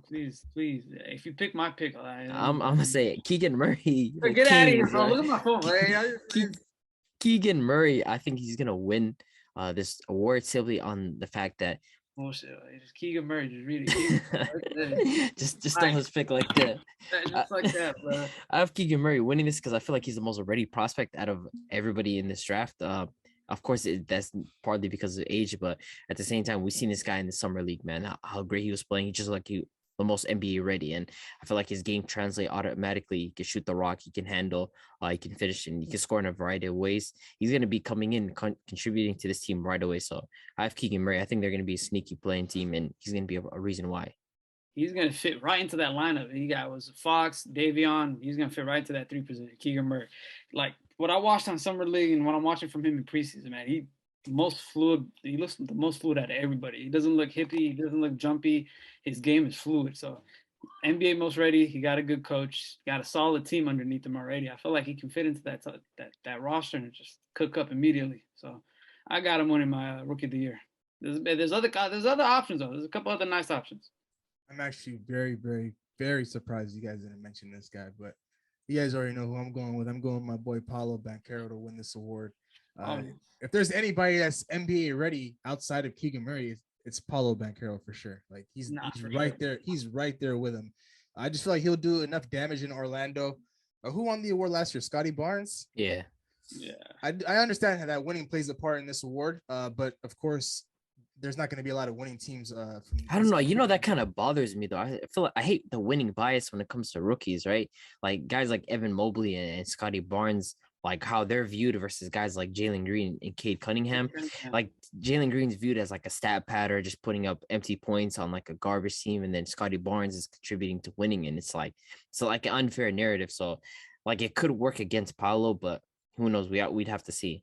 Please. If you pick my pick, I'm gonna say it. Keegan Murray. Get out of here, bro. Look at my phone, man. Keegan Murray, I think he's gonna win this award simply on the fact that bullshit. Just Keegan Murray, just read it. just don't just pick like that. Just like that, bro. I have Keegan Murray winning this because I feel like he's the most ready prospect out of everybody in this draft. Of course, that's partly because of age, but at the same time, we've seen this guy in the summer league, man. How great he was playing. He just the most NBA ready, and I feel like his game translates automatically. He can shoot the rock, he can handle, he can finish, and he can score in a variety of ways. He's going to be coming in, contributing to this team right away. So I have Keegan Murray. I think they're going to be a sneaky playing team, and he's going to be a reason why. He's going to fit right into that lineup. He was Fox, Davion. He's going to fit right into that 3 position. Keegan Murray. Like what I watched on summer league and what I'm watching from him in preseason, man, he most fluid. He looks the most fluid out of everybody. He doesn't look hippie. He doesn't look jumpy. His game is fluid. So NBA most ready. He got a good coach. Got a solid team underneath him already. I feel like he can fit into that roster and just cook up immediately. So I got him winning my Rookie of the Year. There's other options though. There's a couple other nice options. I'm actually very, very, very surprised you guys didn't mention this guy, but you guys already know who I'm going with. I'm going with my boy Paolo Banchero to win this award. If there's anybody that's NBA ready outside of Keegan Murray, it's Paolo Banchero for sure. Like he's right there. He's right there with him. I just feel like he'll do enough damage in Orlando. Who won the award last year? Scotty Barnes. Yeah. I understand how that winning plays a part in this award, but of course, there's not going to be a lot of winning teams. I don't know. That kind of bothers me though. I feel like I hate the winning bias when it comes to rookies, right? Like guys like Evan Mobley and Scotty Barnes, like how they're viewed versus guys like Jalen Green and Cade Cunningham. Like Jalen Green's viewed as like a stat patter, just putting up empty points on like a garbage team, and then Scotty Barnes is contributing to winning, and it's like an unfair narrative. So like it could work against Paolo, but who knows? We'd have to see.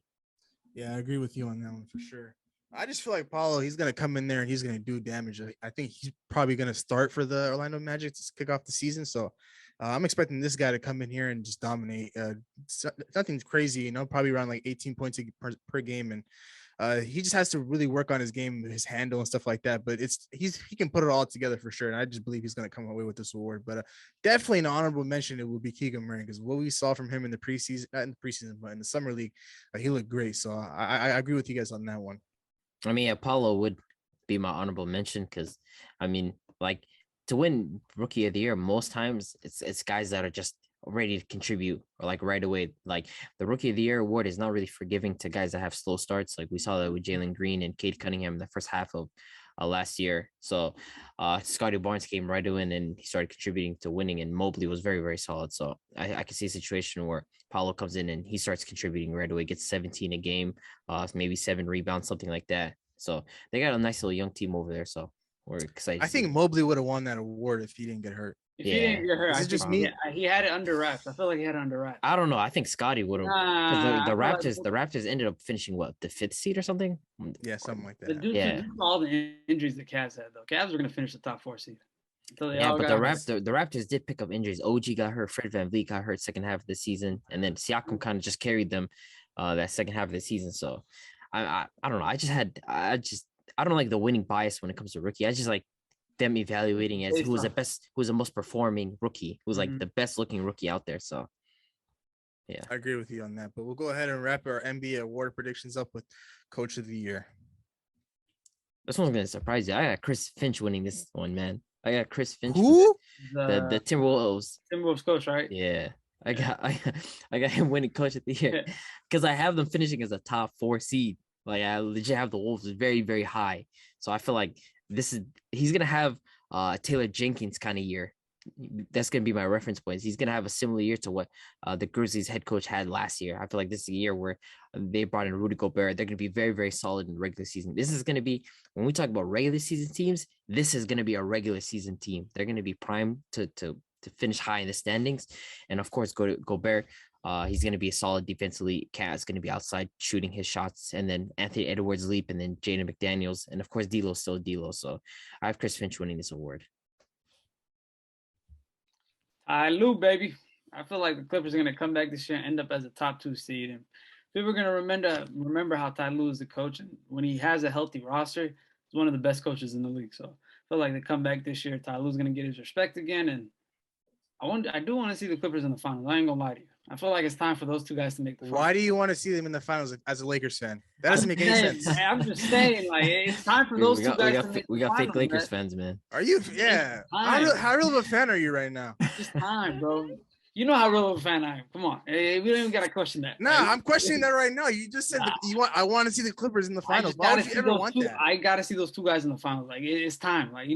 Yeah, I agree with you on that one for sure. I just feel like Paolo, he's going to come in there and he's going to do damage. I think he's probably going to start for the Orlando Magic to kick off the season. So I'm expecting this guy to come in here and just dominate. Nothing's crazy, probably around like 18 points per game. And he just has to really work on his game, his handle and stuff like that. But he can put it all together for sure. And I just believe he's going to come away with this award. But definitely an honorable mention, it will be Keegan Murray, because what we saw from him in the preseason, not in the preseason, but in the summer league, he looked great. So I agree with you guys on that one. I mean, Apollo would be my honorable mention because, I mean, like to win Rookie of the Year, most times it's guys that are just ready to contribute or like right away. Like the Rookie of the Year award is not really forgiving to guys that have slow starts. Like we saw that with Jalen Green and Cade Cunningham in the first half of last year. So Scotty Barnes came right in and he started contributing to winning, and Mobley was very, very solid. So I can see a situation where Paulo comes in and he starts contributing right away, gets 17 a game, maybe 7 rebounds, something like that. So they got a nice little young team over there. So we're excited. I think Mobley would have won that award if he didn't get hurt. If he didn't get hurt, Is it just me? He had it under wraps. I feel like he had it under wraps. I don't know. I think Scotty would have. Nah, the Raptors ended up finishing the 5th seed or something. Yeah, something like that. Due all the injuries the Cavs had, though. Cavs were going to finish the top 4 seed. Yeah, but the Raptors did pick up injuries. OG got hurt. Fred VanVleet got hurt second half of the season, and then Siakam kind of just carried them that second half of the season. So I don't know. I don't like the winning bias when it comes to rookie. I just like them evaluating as who was the most performing rookie, who's like the best looking rookie out there. So yeah, I agree with you on that. But we'll go ahead and wrap our NBA award predictions up with Coach of the Year. This one's gonna surprise you. I got Chris Finch winning this one, man. I got Chris Finch. Who? The Timberwolves coach, right? Yeah. I got him winning Coach of the Year because I have them finishing as a top 4 seed. Like I legit have the Wolves very, very high. So I feel like he's gonna have Taylor Jenkins kind of year. That's gonna be my reference points. He's gonna have a similar year to what the Grizzlies head coach had last year. I feel like this is a year where they brought in Rudy Gobert. They're gonna be very, very solid in the regular season. This is gonna be, when we talk about regular season teams, this is gonna be a regular season team. They're gonna be primed to finish high in the standings. And of course, Gobert, he's going to be a solid defensively. Cat's going to be outside shooting his shots. And then Anthony Edwards leap, and then Jaden McDaniels. And of course, D'Lo's still D'Lo. So I have Chris Finch winning this award. Lou, baby. I feel like the Clippers are going to come back this year and end up as a top 2 seed. And people are going to remember how Ty Lue is the coach. And when he has a healthy roster, he's one of the best coaches in the league. So I feel like they come back this year. Ty Lue's going to get his respect again. And I do want to see the Clippers in the finals. I ain't gonna lie to you. I feel like it's time for those 2 guys to make the finals. Why do you want to see them in the finals as a Lakers fan? That doesn't make any sense. I'm just saying, like, it's time for those 2 guys to make we got fake Lakers fans, man. Are you? Yeah. How real of a fan are you right now? It's just time, bro. You know how real of a fan I am. Come on. Hey, we don't even got to question that. No, I'm questioning that right now. You just said I want to see the Clippers in the finals. Why would you ever want that? I got to see those 2 guys in the finals. Like, it's time. Like,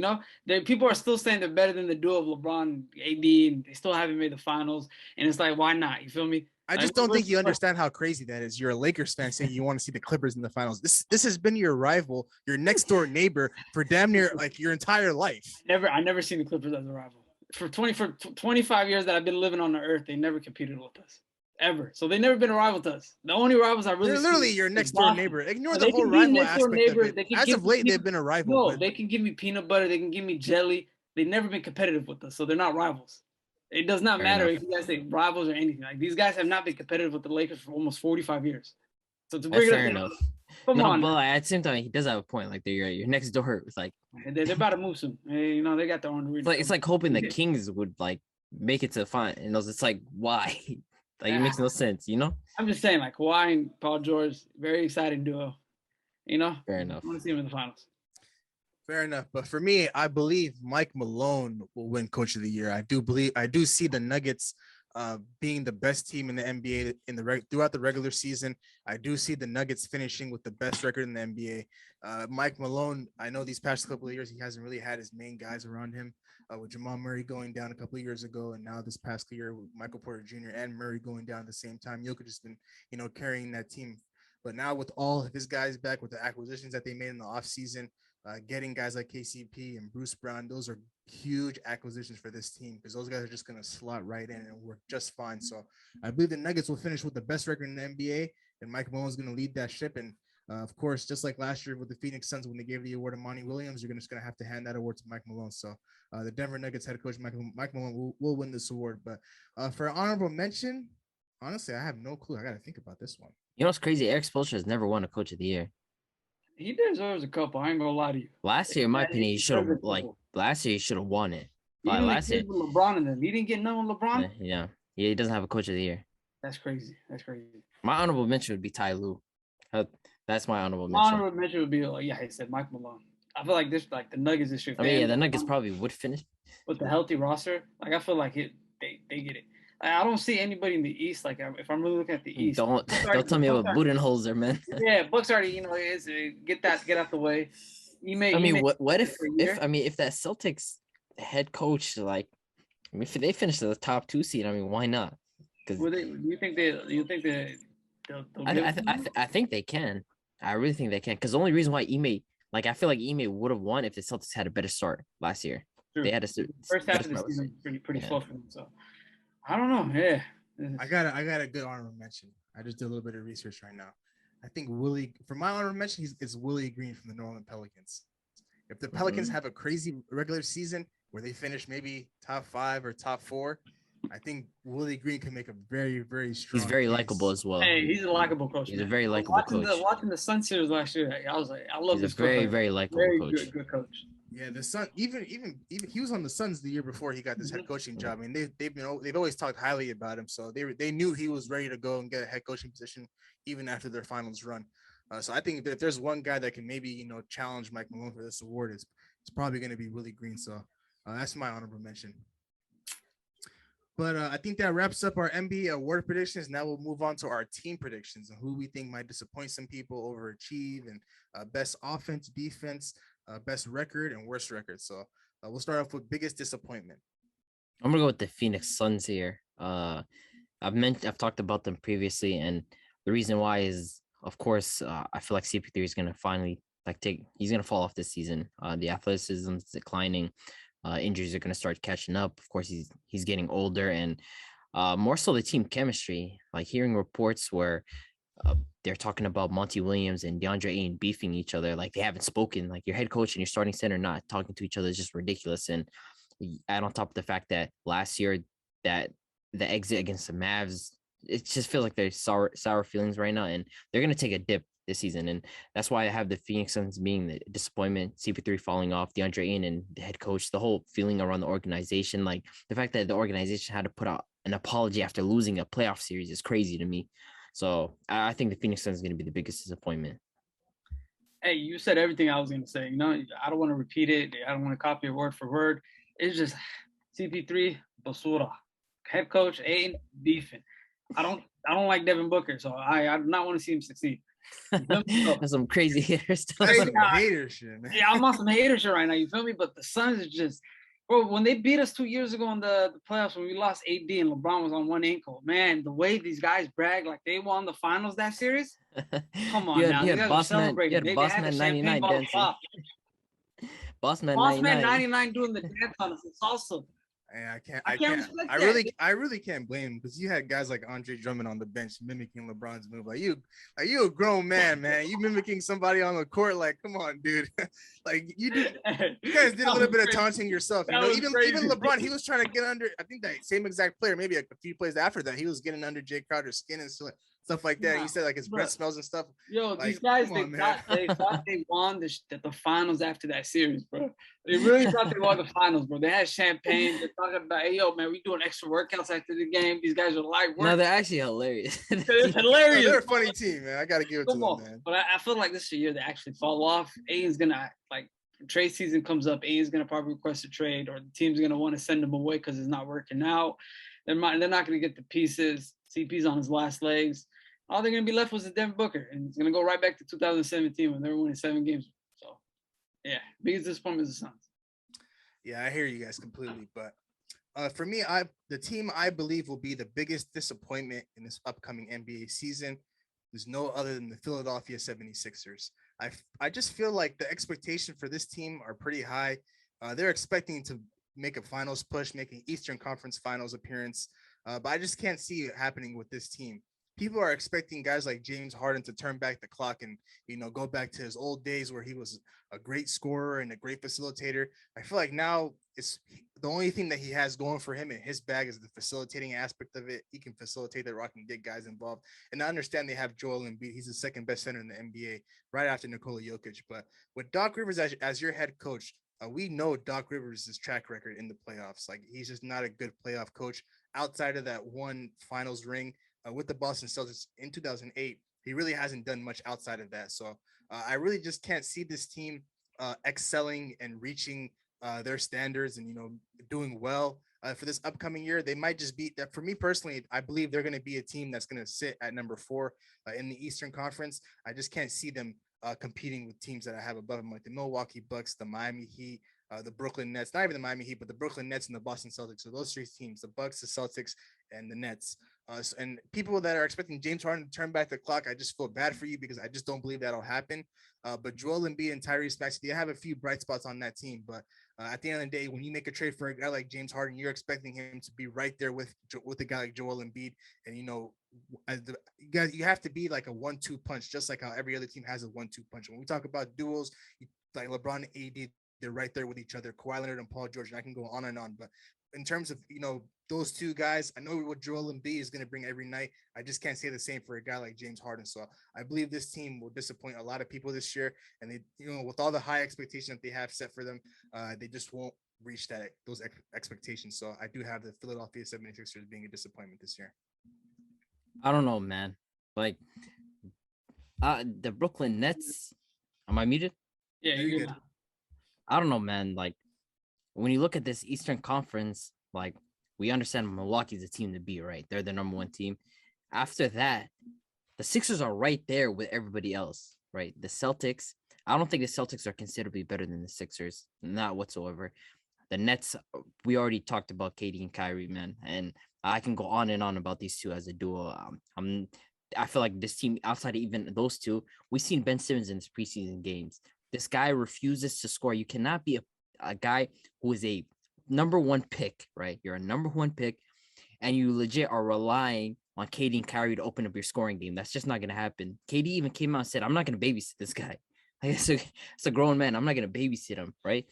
people are still saying they're better than the duo of LeBron and AD, and they still haven't made the finals. And it's like, why not? You feel me? I just don't think you understand how crazy that is. You're a Lakers fan saying you want to see the Clippers in the finals. This has been your rival, your next door neighbor for damn near like your entire life. I never seen the Clippers as a rival. For 25 years that I've been living on the earth, they never competed with us. Ever. So they never been a rival to us. The only rivals I really They're literally your next door neighbor. Ignore the whole rival aspect of it. As of late, they've been a rival. No, they can give me peanut butter. They can give me jelly. They've never been competitive with us. So they're not rivals. It does not matter if you guys say rivals or anything. Like, these guys have not been competitive with the Lakers for almost 45 years. So to bring it up, fair enough. Come on. But at the same time, he does have a point. Like, they're your next door. It's like they're about to move soon. Hey, they got their own. It's like hoping the Kings would like make it to the finals. It's like, why? Like, it makes no sense, I'm just saying, like, Kawhi and Paul George, very exciting duo. Fair enough. I want to see him in the finals. Fair enough. But for me, I believe Mike Malone will win Coach of the Year. I do see the Nuggets being the best team in the NBA throughout the regular season. I do see the Nuggets finishing with the best record in the NBA. Mike Malone, I know these past couple of years, he hasn't really had his main guys around him, with Jamal Murray going down a couple of years ago. And now this past year with Michael Porter Jr. and Murray going down at the same time, Jokic has been, carrying that team. But now with all of his guys back, with the acquisitions that they made in the offseason, getting guys like KCP and Bruce Brown, those are huge acquisitions for this team because those guys are just going to slot right in and work just fine. So I believe the Nuggets will finish with the best record in the NBA, and Mike Malone's going to lead that ship. And Of course, just like last year with the Phoenix Suns when they gave the award to Monty Williams, you're just going to have to hand that award to Mike Malone. So the Denver Nuggets head coach Mike Malone will win this award. But for honorable mention, honestly, I have no clue. I got to think about this one. You know what's crazy? Eric Spoelstra has never won a Coach of the Year. He deserves a couple. I ain't gonna lie to you. Last year, in my opinion, he should have last year he should have won it. But last year, with LeBron and them, he didn't get none with LeBron. Yeah, he doesn't have a Coach of the Year. That's crazy. My honorable mention would be Ty Lue. That's my honorable mention. My honorable mention would be he said Mike Malone. I feel like the Nuggets this year. I mean, the Nuggets probably would finish with the healthy roster. Like I feel like they get it. I don't see anybody in the East. Like if I'm really looking at the East, don't tell me about Budenholzer, man. Yeah, Bucks already get out the way. What if that Celtics head coach if they finish the top 2 seed, I mean, why not? Because I think they can. I really think they can. Because the only reason why I feel like Ime would have won if the Celtics had a better start last year. True. They had a first half of the season pretty slow for them. So I don't know. Yeah, I got a good honorable mention. I just did a little bit of research right now. I think for my honorable mention, it's Willie Green from the New Orleans Pelicans. If the Pelicans have a crazy regular season where they finish maybe top 5 or top 4, I think Willie Green can make a very, very strong. He's very likable as well. Hey, he's a likable coach. He's a very likable coach. Watching the Sun series last year, I was like, I love this. He's a very, very likable coach. Good coach. Yeah, the Sun. Even he was on the Suns the year before he got this head coaching job. I mean, they've always talked highly about him, so they knew he was ready to go and get a head coaching position even after their finals run. So I think that if there's one guy that can maybe challenge Mike Malone for this award, it's probably going to be Willie Green. So that's my honorable mention. But I think that wraps up our NBA award predictions. Now we'll move on to our team predictions and who we think might disappoint some people, overachieve, and best offense, defense, best record, and worst record. So we'll start off with biggest disappointment. I'm gonna go with the Phoenix Suns here. I've talked about them previously, and the reason why is, of course, I feel like CP3 is gonna finally he's gonna fall off this season. The athleticism is declining. Injuries are going to start catching up. Of course, he's getting older, and more so the team chemistry. Like hearing reports where they're talking about Monty Williams and DeAndre Ayton beefing each other, like they haven't spoken. Like your head coach and your starting center not talking to each other is just ridiculous. And add on top of the fact that last year that the exit against the Mavs, it just feels like there's sour feelings right now, and they're going to take a dip this season. And that's why I have the Phoenix Suns being the disappointment, CP3 falling off, DeAndre Ayton and the head coach, the whole feeling around the organization. Like the fact that the organization had to put out an apology after losing a playoff series is crazy to me. So I think the Phoenix Suns is going to be the biggest disappointment. Hey, you said everything I was going to say. I don't want to repeat it. I don't want to copy it word for word. It's just CP3, basura. Head coach, Ayton, beefing. I don't like Devin Booker, so I do not want to see him succeed. That's some crazy haters. Hater shit, man. Yeah, I'm on some hater shit right now. You feel me? But the Suns is just, bro. When they beat us 2 years ago in the playoffs, when we lost AD and LeBron was on one ankle, man, the way these guys brag like they won the finals that series. Come on, now. You had Bossman 99 dancing. Bossman 99 doing the dance on us. It's awesome. And I really can't blame him because you had guys like Andre Drummond on the bench mimicking LeBron's move. Like you a grown man, you mimicking somebody on the court. Like, come on, dude. Like you guys did a little bit of taunting yourself. Even LeBron, he was trying to get under. I think that same exact player, maybe a few plays after that, he was getting under Jay Crowder's skin and stuff like that. He said like his breath smells and stuff. Yo, these guys, they thought they won the finals after that series, bro. They really thought they won the finals, bro. They had champagne. They're talking about, hey, yo, man, we doing extra workouts after the game. These guys are light work. No, they're actually hilarious. It's hilarious. They're a funny team, man. I got to give it to them, man. But I feel like this is the year they actually fall off. Aiden's going to, trade season comes up, Aiden's going to probably request a trade, or the team's going to want to send him away because it's not working out. They're not going to get the pieces. CP's on his last legs. All they're going to be left was the Devin Booker, and it's going to go right back to 2017 when they were winning 7 games. So, yeah, biggest disappointment is the Suns. Yeah, I hear you guys completely. But for me, the team I believe will be the biggest disappointment in this upcoming NBA season is no other than the Philadelphia 76ers. I just feel like the expectation for this team are pretty high. They're expecting to make a finals push, making Eastern Conference Finals appearance. But I just can't see it happening with this team. people are expecting guys like James Harden to turn back the clock and, go back to his old days where he was a great scorer and a great facilitator. I feel like now it's the only thing that he has going for him in his bag is the facilitating aspect of it. He can facilitate the rock and get guys involved. And I understand they have Joel Embiid. He's the second best center in the NBA right after Nikola Jokic. But with Doc Rivers as your head coach, we know Doc Rivers' track record in the playoffs. Like, he's just not a good playoff coach outside of that one finals ring with the Boston Celtics in 2008. He really hasn't done much outside of that. So I really just can't see this team excelling and reaching their standards and, doing well for this upcoming year. They might just be that. For me personally, I believe they're going to be a team that's going to sit at number 4 in the Eastern Conference. I just can't see them competing with teams that I have above them, like the Milwaukee Bucks, the Miami Heat, the Brooklyn Nets, not even the Miami Heat, but the Brooklyn Nets and the Boston Celtics. So those 3 teams, the Bucks, the Celtics, and the Nets. And people that are expecting James Harden to turn back the clock, I just feel bad for you because I just don't believe that'll happen. But Joel Embiid and Tyrese Maxey, they have a few bright spots on that team. But at the end of the day, when you make a trade for a guy like James Harden, you're expecting him to be right there with a guy like Joel Embiid. And, you have to be like a 1-2 punch, just like how every other team has a 1-2 punch. When we talk about duels, like LeBron and AD, they're right there with each other. Kawhi Leonard and Paul George, and I can go on and on. But in terms of, those 2 guys, I know what Joel Embiid is going to bring every night. I just can't say the same for a guy like James Harden. So I believe this team will disappoint a lot of people this year. And they, with all the high expectations that they have set for them, they just won't reach those expectations. So I do have the Philadelphia 76ers being a disappointment this year. I don't know, man. Like, the Brooklyn Nets. Am I muted? Yeah, you're good. I don't know, man. Like, when you look at this Eastern Conference, like, we understand Milwaukee's a team to beat, right? They're the number 1 team. After that, the Sixers are right there with everybody else, right? The Celtics, I don't think the Celtics are considerably better than the Sixers, not whatsoever. The Nets, we already talked about KD and Kyrie, man, and I can go on and on about these 2 as a duo. I feel like this team, outside of even those 2, we've seen Ben Simmons in his preseason games. This guy refuses to score. You cannot be a guy who is a number 1 pick, right? You're a number 1 pick, and you legit are relying on KD and Kyrie to open up your scoring game. That's just not going to happen. KD even came out and said, I'm not going to babysit this guy. It's a grown man. I'm not going to babysit him, right?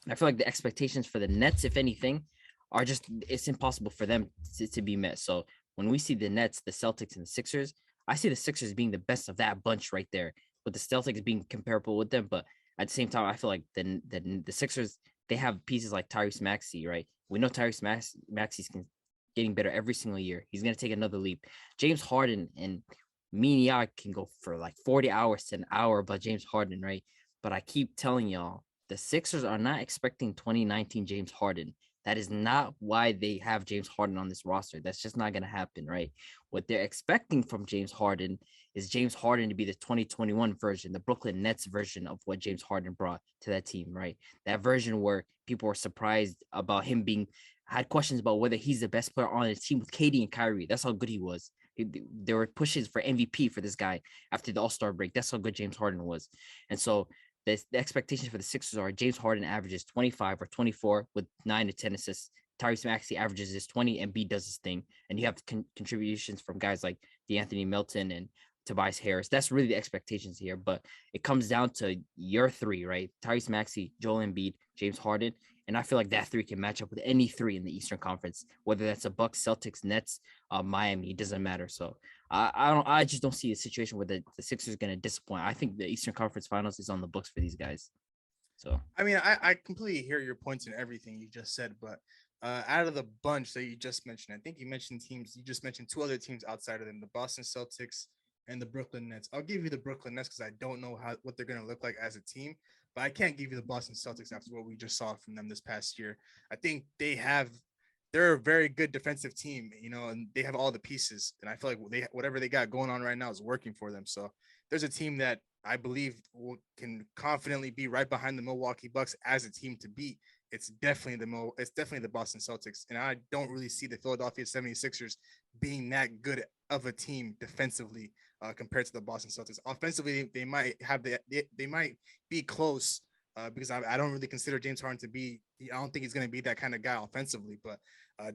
I feel like the expectations for the Nets, if anything, are just, it's impossible for them to be met. So when we see the Nets, the Celtics, and the Sixers, I see the Sixers being the best of that bunch right there, with the Celtics being comparable with them. But at the same time, I feel like the Sixers, they have pieces like Tyrese Maxey, right? We know Tyrese Maxey's getting better every single year. He's going to take another leap. James Harden and Miniak can go for like 40 hours to an hour about James Harden, right? But I keep telling y'all, the Sixers are not expecting 2019 James Harden. That is not why they have James Harden on this roster. That's just not going to happen, right? What they're expecting from James Harden is James Harden to be the 2021 version, the Brooklyn Nets version of what James Harden brought to that team, right? That version where people were surprised about him had questions about whether he's the best player on the team with KD and Kyrie. That's how good he was. There were pushes for MVP for this guy after the All-Star break. That's how good James Harden was. And so the expectations for the Sixers are James Harden averages 25 or 24 with 9 to 10 assists. Tyrese Maxey averages his 20 and B does his thing. And you have contributions from guys like DeAnthony Melton and Tobias Harris. That's really the expectations here. But it comes down to your 3, right? Tyrese Maxey, Joel Embiid, James Harden. And I feel like that 3 can match up with any 3 in the Eastern Conference, whether that's a Bucks, Celtics, Nets, Miami. It doesn't matter. So I just don't see a situation where the Sixers are going to disappoint. I think the Eastern Conference Finals is on the books for these guys. So I mean, I completely hear your points and everything you just said, but out of the bunch that you just mentioned, I think you mentioned teams. You just mentioned 2 other teams outside of them, the Boston Celtics and the Brooklyn Nets. I'll give you the Brooklyn Nets because I don't know what they're going to look like as a team. But I can't give you the Boston Celtics after what we just saw from them this past year. I think they're a very good defensive team, and they have all the pieces. And I feel like whatever they got going on right now is working for them. So there's a team that I believe can confidently be right behind the Milwaukee Bucks as a team to beat. It's definitely the Boston Celtics. And I don't really see the Philadelphia 76ers being that good of a team defensively compared to the Boston Celtics. Offensively, they might be close because I don't really consider James Harden to be. I don't think he's going to be that kind of guy offensively, but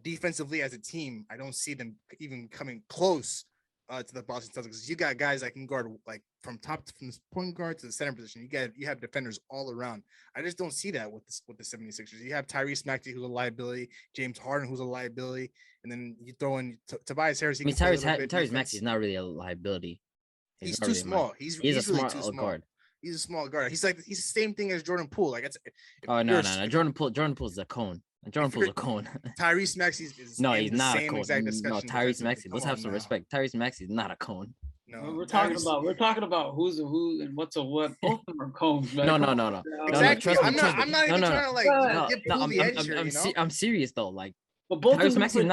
defensively as a team, I don't see them even coming close to the Boston Celtics. You got guys that can guard like from the point guard to the center position. You have defenders all around. I just don't see that with the 76ers. You have Tyrese Maxey, who's a liability, James Harden, who's a liability, and then you throw in Tobias Harris. Tyrese Maxey is not really a liability. He's too small. He's a smart guard. He's a small guard. He's the same thing as Jordan Poole. Like no. Jordan Poole's a cone. Jordan Poole's a cone. Tyrese Maxey is he's not a cone. No, Tyrese Maxey. Let's have some respect. Tyrese Maxey is not a cone. No, we're talking about who's a who and what's a what. Both of them are cones. Man. No. Exactly. I'm not even trying to give Poole the edge here. I'm serious though. Like, but both Tyrese Maxey is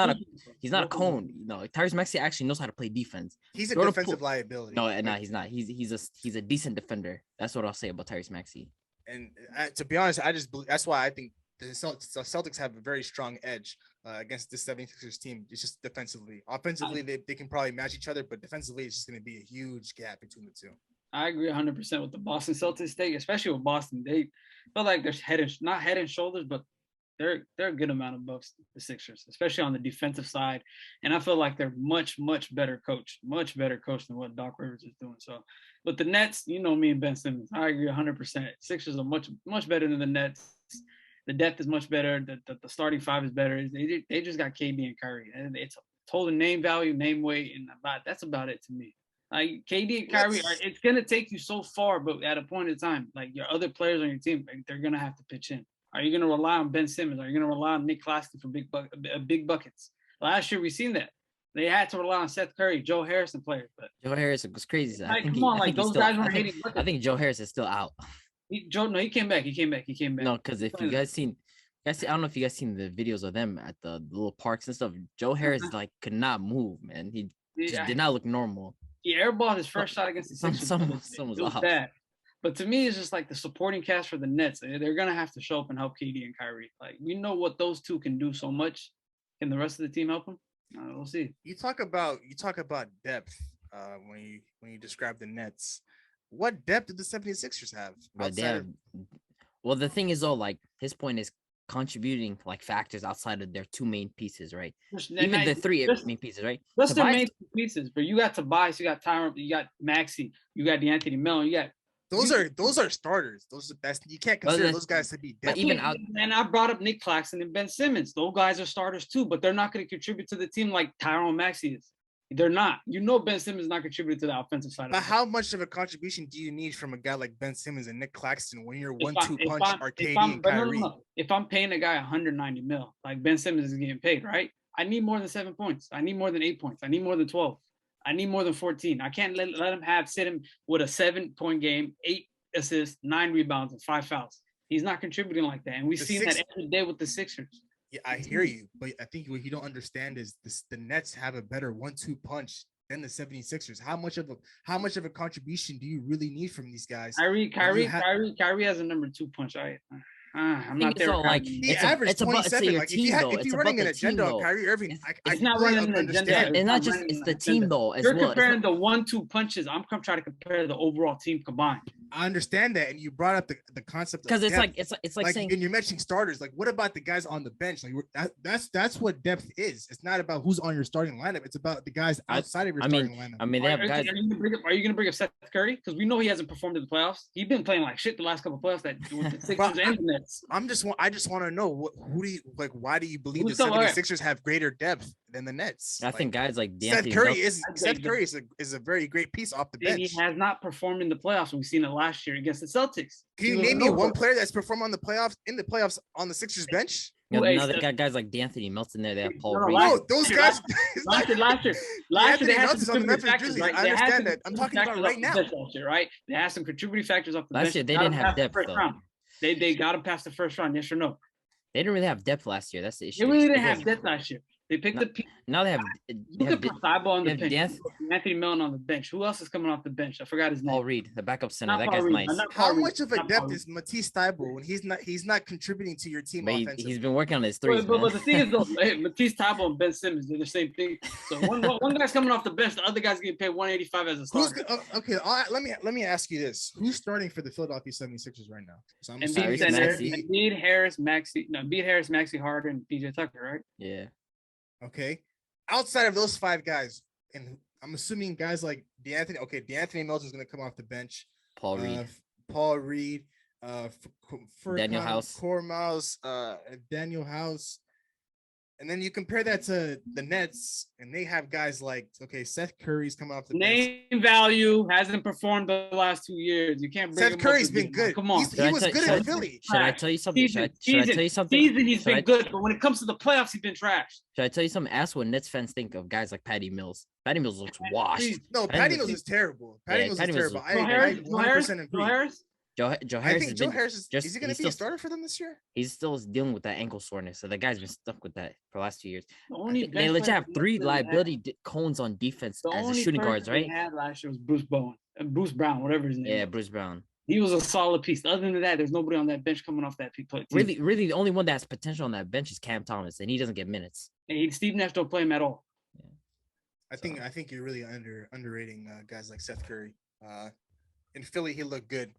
he's not a cone. No, Tyrese Maxey actually knows how to play defense. He's a defensive liability. No, he's not. He's a decent defender. That's what I'll say about Tyrese Maxey. And to be honest, I just believe that's why I think the Celtics have a very strong edge against the 76ers team. It's just defensively. Offensively, they can probably match each other, but defensively, it's just going to be a huge gap between the two. I agree 100% with the Boston Celtics take, especially with Boston. They feel like they're not head and shoulders, but they're a good amount above the Sixers, especially on the defensive side. And I feel like they're much better coached than what Doc Rivers is doing. So, but the Nets, you know me and Ben Simmons, I agree 100%. Sixers are much better than the Nets. The depth is much better. The starting five is better. They just got KD and Kyrie, and it's total name value, name weight, and that's about it to me. Like KD and Kyrie, it's gonna take you so far, but at a point in time, like your other players on your team, like, they're gonna have to pitch in. Are you gonna rely on Ben Simmons? Are you gonna rely on Nick Claxton for big buckets? Last year we seen that. They had to rely on Seth Curry, Joe Harrison players, but Joe Harrison was crazy. Those guys weren't hitting buckets. I think Joe Harris is still out. He came back. No, because if you guys seen, I don't know if you guys seen the videos of them at the little parks and stuff. Joe Harris could not move, man. He just did not look normal. He airballed his first shot against the Sixers. Someone's off. Bad. But to me, it's just like the supporting cast for the Nets. They're gonna have to show up and help KD and Kyrie. Like, we know what those two can do so much. Can the rest of the team help them? We'll see. You talk about depth when you describe the Nets. What depth do the 76ers have? Well, the thing is, though, like, his point is contributing like factors outside of their two main pieces, right? Even the three main pieces, right? That's their main pieces. But you got Tobias, you got Tyron, you got Maxey, you got DeAnthony Melton, you got those are starters. Those are the best. You can't consider those guys to be depth. And I brought up Nick Claxton and Ben Simmons. Those guys are starters too, but they're not going to contribute to the team like Tyron Maxey is. They're not. You know, Ben Simmons is not contributing to the offensive side. But how much of a contribution do you need from a guy like Ben Simmons and Nick Claxton when you're 1-2 punch are KD and Kyrie? If I'm paying a guy $190 million, like Ben Simmons is getting paid, right? I need more than 7 points. I need more than 8 points. I need more than 12. I need more than 14. I can't let him sit him with a 7-point game, 8 assists, 9 rebounds, and 5 fouls. He's not contributing like that, and we've seen that every day with the Sixers. Yeah, I hear you, but I think what you don't understand is the Nets have a better 1-2 punch than the 76ers. How much of a contribution do you really need from these guys? Kyrie has a number 2 punch. I'm not there. He averaged 27. Like if you're running an agenda on Kyrie Irving, it's not running an agenda. It's not just the team though. You're comparing the 1-2 punches. I'm trying to compare the overall team combined. I understand that, and you brought up the concept because it's like saying, and you're mentioning starters. Like, what about the guys on the bench? Like, that's what depth is. It's not about who's on your starting lineup. It's about the guys outside of your starting lineup. I mean, they have guys. Are you going to bring up Seth Curry? Because we know he hasn't performed in the playoffs. He's been playing like shit the last couple of playoffs that with the Sixers and the Nets. I just want to know why do you believe the 76ers have greater depth than the Nets? I think guys like Seth Curry is a very great piece off the bench. He has not performed in the playoffs. We've seen it last year against the Celtics. Can you name me one player that's performed in the playoffs on the Sixers bench? They got guys like DeAnthony Melton there. They have Paul Reed. No, those guys. Last year, they had some contributing factors. Right? I understand that. I'm talking about right now. Right? They had some contributing factors off the bench. Last year, they didn't have depth though. They got them past the first round. Yes or no? They didn't really have depth last year. That's the issue. They really didn't have depth last year. They picked now they have. Look at Cybo on the bench. Anthony Melton on the bench. Who else is coming off the bench? I forgot his name. Paul Reed, the backup center. That guy's nice. How much of a depth is Matisse Thybulle when he's not contributing to your team offensively? He's been working on his threes. But the thing is, though, Matisse Thybulle and Ben Simmons, they're the same thing. So one guy's coming off the bench, the other guy's getting paid $185 as a starter. Okay, let me ask you this: who's starting for the Philadelphia 76ers right now? So Embiid, Harris, Maxey, Harden, and PJ Tucker, right? Yeah. Okay. Outside of those 5 guys, and I'm assuming guys like DeAnthony. Okay, DeAnthony Melton's going to come off the bench. Paul Reed, Paul Reed, Daniel Furkan House. Korkmaz, Daniel House. And then you compare that to the Nets, and they have guys like, okay, Seth Curry's coming off the bench. Name value hasn't performed the last 2 years. You can't bring Seth Curry's been good. Come on. He was good in Philly. Should I tell you something? Should I tell you something? Season he's been good, but when it comes to the playoffs, he's been trash. Should I tell you something? Ask what Nets fans think of guys like Patty Mills. Patty Mills looks washed. No, Patty Mills is terrible. Patty Mills is terrible. I 100% agree. Joe Harris? Joe Harris. I think Joe Harris is he going to be a starter for them this year? He's still dealing with that ankle soreness. So the guy's been stuck with that for the last 2 years. They legit have 3 liability cones on defense as a shooting guards, right? The only person they had last year was Bruce Brown, whatever his name. Yeah, Bruce Brown. He was a solid piece. Other than that, there's nobody on that bench coming off that team. Really, the only one that has potential on that bench is Cam Thomas, and he doesn't get minutes. And Steve Nash don't play him at all. Yeah. I think you're really underrating guys like Seth Curry. In Philly, he looked good.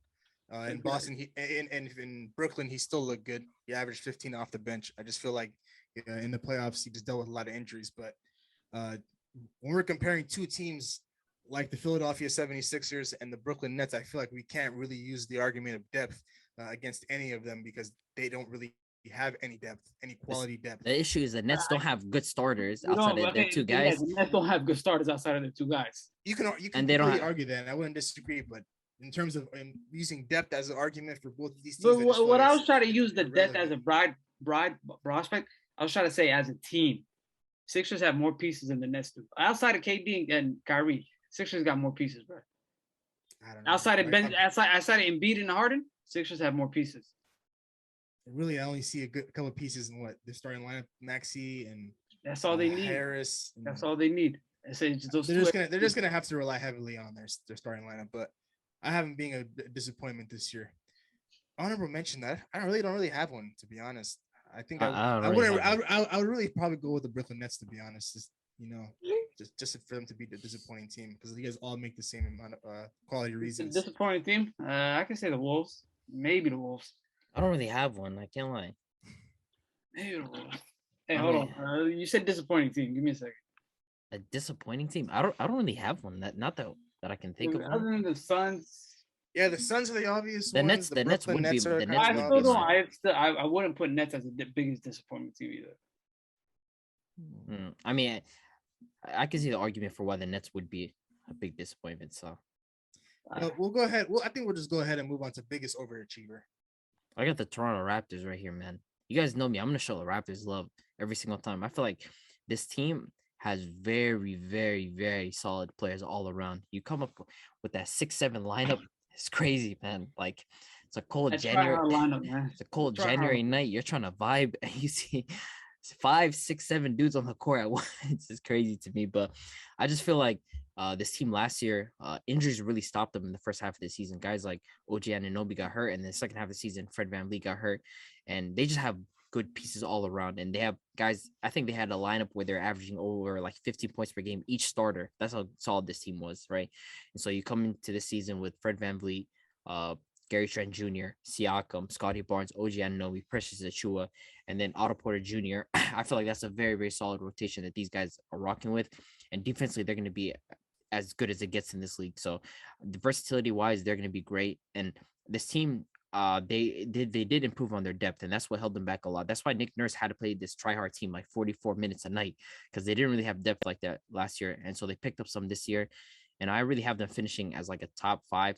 In Boston, in Brooklyn, he still looked good. He averaged 15 off the bench. I just feel like in the playoffs, he just dealt with a lot of injuries. But when we're comparing two teams like the Philadelphia 76ers and the Brooklyn Nets, I feel like we can't really use the argument of depth against any of them because they don't really have any depth, any quality depth. The issue is the Nets don't have good starters outside of their 2 guys. The Nets don't have good starters outside of their 2 guys. You can and they don't argue that. I wouldn't disagree, but in terms of using depth as an argument for both of these teams. But what I was trying to use the depth as a prospect, I was trying to say as a team, Sixers have more pieces than the Nets do. Outside of KD and Kyrie, Sixers got more pieces, bro. I don't know. Outside of Embiid and Harden, Sixers have more pieces. Really, I only see a couple of pieces in the starting lineup, Maxey and that's all they need. Harris. That's all they need. They're just gonna have to rely heavily on their starting lineup, but I have them being a disappointment this year. Honorable mention that I don't really have one, to be honest. I think I would really probably go with the Brooklyn Nets, to be honest. Just for them to be the disappointing team because you guys all make the same amount of quality reasons. Disappointing team. I can say the Wolves. Maybe the Wolves. I don't really have one. I can't lie. Maybe the Wolves. Hey, hold on. You said disappointing team. Give me a second. A disappointing team? I don't really have one. That I can think of. Other than the Suns. Yeah, the Suns are the obvious the ones. The Nets would be. The Nets I still don't. I wouldn't put Nets as the biggest disappointment team either. I mean, I can see the argument for why the Nets would be a big disappointment. So we'll go ahead. I think we'll just go ahead and move on to biggest overachiever. I got the Toronto Raptors right here, man. You guys know me. I'm gonna show the Raptors love every single time. I feel like this team has very, very, very solid players all around. You come up with that 6-7 lineup. It's crazy, man. Like it's a cold January lineup, man. It's a cold January night. You're trying to vibe and you see 5, 6, 7 dudes on the court at once. It's just crazy to me. But I just feel like this team last year, injuries really stopped them in the first half of the season. Guys like OG Anunoby got hurt, and then the second half of the season, Fred VanVleet got hurt. And they just have good pieces all around. And they have guys, I think they had a lineup where they're averaging over like 15 points per game, each starter. That's how solid this team was, right? And so you come into this season with Fred VanVleet, Gary Trent Jr., Siakam, Scotty Barnes, OG Anunoby, Precious Achiuwa, and then Otto Porter Jr. I feel like that's a very, very solid rotation that these guys are rocking with. And defensively, they're going to be as good as it gets in this league. So the versatility-wise, they're going to be great. And this team, they did improve on their depth, and that's what held them back a lot. That's why Nick Nurse had to play this try-hard team like 44 minutes a night because they didn't really have depth like that last year. And so they picked up some this year. And I really have them finishing as like a top 5,